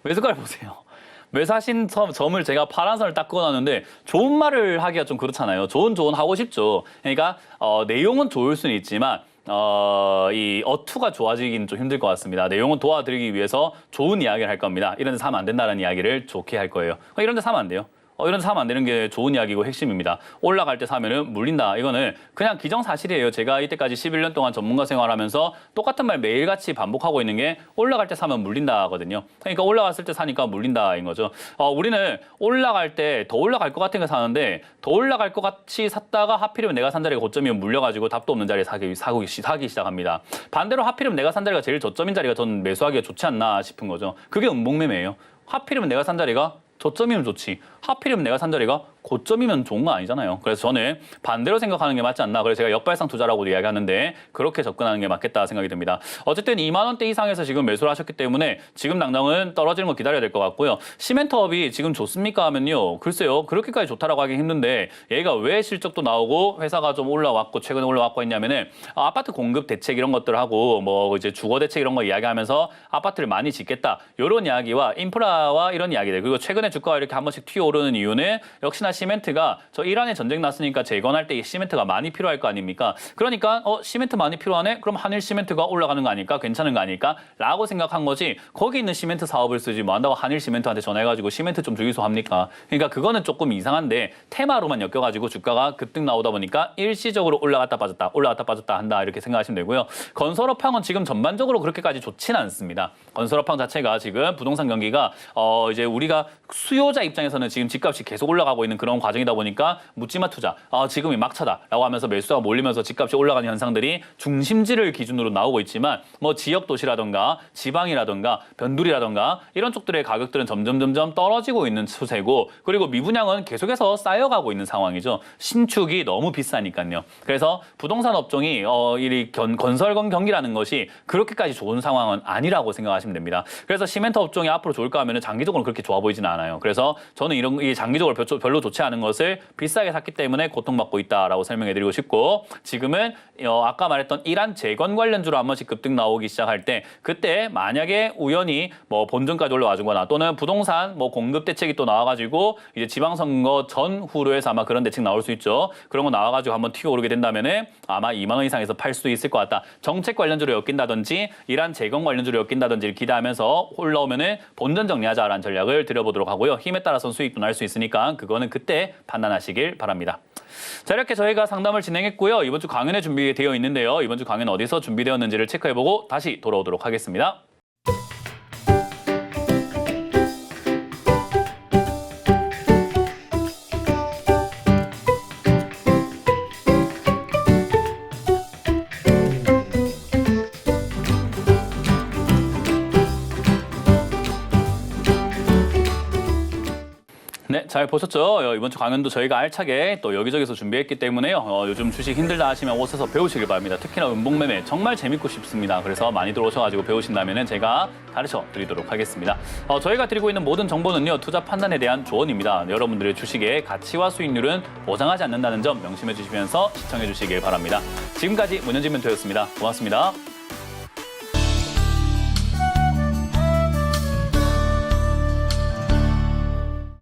매수가를 보세요. 매수하신 점을 제가 파란 선을 딱 그어놨는데 좋은 말을 하기가 좀 그렇잖아요. 좋은 조언 하고 싶죠. 그러니까 내용은 좋을 수는 있지만 이 어투가 좋아지기는 좀 힘들 것 같습니다. 내용은 도와드리기 위해서 좋은 이야기를 할 겁니다. 이런 데서 사면 안 된다는 이야기를 좋게 할 거예요. 이런 데 사면 안 돼요. 이런 데 사면 안 되는 게 좋은 이야기고 핵심입니다. 올라갈 때 사면은 물린다. 이거는 그냥 기정사실이에요. 제가 이때까지 11년 동안 전문가 생활하면서 똑같은 말 매일같이 반복하고 있는 게 올라갈 때 사면 물린다거든요. 그러니까 올라갔을 때 사니까 물린다인 거죠. 우리는 올라갈 때 더 올라갈 것 같은 거 사는데 더 올라갈 것 같이 샀다가 하필이면 내가 산 자리가 고점이면 물려가지고 답도 없는 자리에 사기 시작합니다. 반대로 하필이면 내가 산 자리가 제일 저점인 자리가 전 매수하기가 좋지 않나 싶은 거죠. 그게 음봉매매예요. 하필이면 내가 산 자리가 저점이면 좋지. 하필이면 내가 산 자리가 고점이면 좋은 거 아니잖아요. 그래서 저는 반대로 생각하는 게 맞지 않나. 그래서 제가 역발상 투자라고도 이야기하는데 그렇게 접근하는 게 맞겠다 생각이 듭니다. 어쨌든 2만 원대 이상에서 지금 매수를 하셨기 때문에 지금 당장은 떨어지는 거 기다려야 될 것 같고요. 시멘트업이 지금 좋습니까 하면요. 글쎄요. 그렇게까지 좋다라고 하기 힘든데 얘가 왜 실적도 나오고 회사가 좀 올라왔고 최근에 올라왔고 했냐면은 아파트 공급 대책 이런 것들 하고 뭐 이제 주거 대책 이런 거 이야기하면서 아파트를 많이 짓겠다. 이런 이야기와 인프라와 이런 이야기들 그리고 최근에 주가가 이렇게 한 번씩 튀어오르는 이유는 역시나 시멘트가 저 이란에 전쟁 났으니까 재건할 때 이 시멘트가 많이 필요할 거 아닙니까? 그러니까 시멘트 많이 필요하네? 그럼 한일 시멘트가 올라가는 거 아닐까? 괜찮은 거 아닐까? 라고 생각한 거지 거기 있는 시멘트 사업을 쓰지 뭐 한다고 한일 시멘트한테 전화해가지고 시멘트 좀 주기소 합니까? 그러니까 그거는 조금 이상한데 테마로만 엮여가지고 주가가 급등 나오다 보니까 일시적으로 올라갔다 빠졌다 한다 이렇게 생각하시면 되고요. 건설업황은 지금 전반적으로 그렇게까지 좋지는 않습니다. 건설업황 자체가 지금 부동산 경기가 이제 우리가 수요자 입장에서는 지금 집값이 계속 올라가고 있는 그런 과정이다 보니까 묻지마 투자, 지금이 막차다라고 하면서 매수가 몰리면서 집값이 올라가는 현상들이 중심지를 기준으로 나오고 있지만 뭐 지역 도시라든가 지방이라든가 변두리라든가 이런 쪽들의 가격들은 점점 떨어지고 있는 추세고 그리고 미분양은 계속해서 쌓여가고 있는 상황이죠. 신축이 너무 비싸니까요. 그래서 부동산 업종이 이 건설건 경기라는 것이 그렇게까지 좋은 상황은 아니라고 생각하시면 됩니다. 그래서 시멘트 업종이 앞으로 좋을까 하면 장기적으로 그렇게 좋아 보이지는 않아요. 그래서 저는 이런 이 장기적으로 별로 좋지 않은 것을 비싸게 샀기 때문에 고통받고 있다라고 설명해드리고 싶고 지금은 아까 말했던 이란 재건 관련주로 한 번씩 급등 나오기 시작할 때 그때 만약에 우연히 뭐 본전까지 올라와주거나 또는 부동산 뭐 공급 대책이 또 나와가지고 이제 지방선거 전후로 해서 아마 그런 대책 나올 수 있죠. 그런 거 나와가지고 한번 튀어오르게 된다면은 아마 2만 원 이상에서 팔 수도 있을 것 같다. 정책 관련주로 엮인다든지 이란 재건 관련주로 엮인다든지 기대하면서 올라오면은 본전 정리하자라는 전략을 들여보도록 하고요. 힘에 따라서 수익도 날 수 있으니까 그거는 그때 판단하시길 바랍니다. 자, 이렇게 저희가 상담을 진행했고요. 이번 주 강연에 준비되어 있는데요. 이번 주 강연 어디서 준비되었는지를 체크해보고 다시 돌아오도록 하겠습니다. 네, 잘 보셨죠? 이번 주 강연도 저희가 알차게 또 여기저기서 준비했기 때문에요. 요즘 주식 힘들다 하시면 오셔서 배우시길 바랍니다. 특히나 음봉매매 정말 재밌고 싶습니다. 그래서 많이들 오셔가지고 배우신다면 제가 가르쳐 드리도록 하겠습니다. 저희가 드리고 있는 모든 정보는요, 투자 판단에 대한 조언입니다. 여러분들의 주식의 가치와 수익률은 보장하지 않는다는 점 명심해 주시면서 시청해 주시길 바랍니다. 지금까지 문현진 멘토였습니다. 고맙습니다.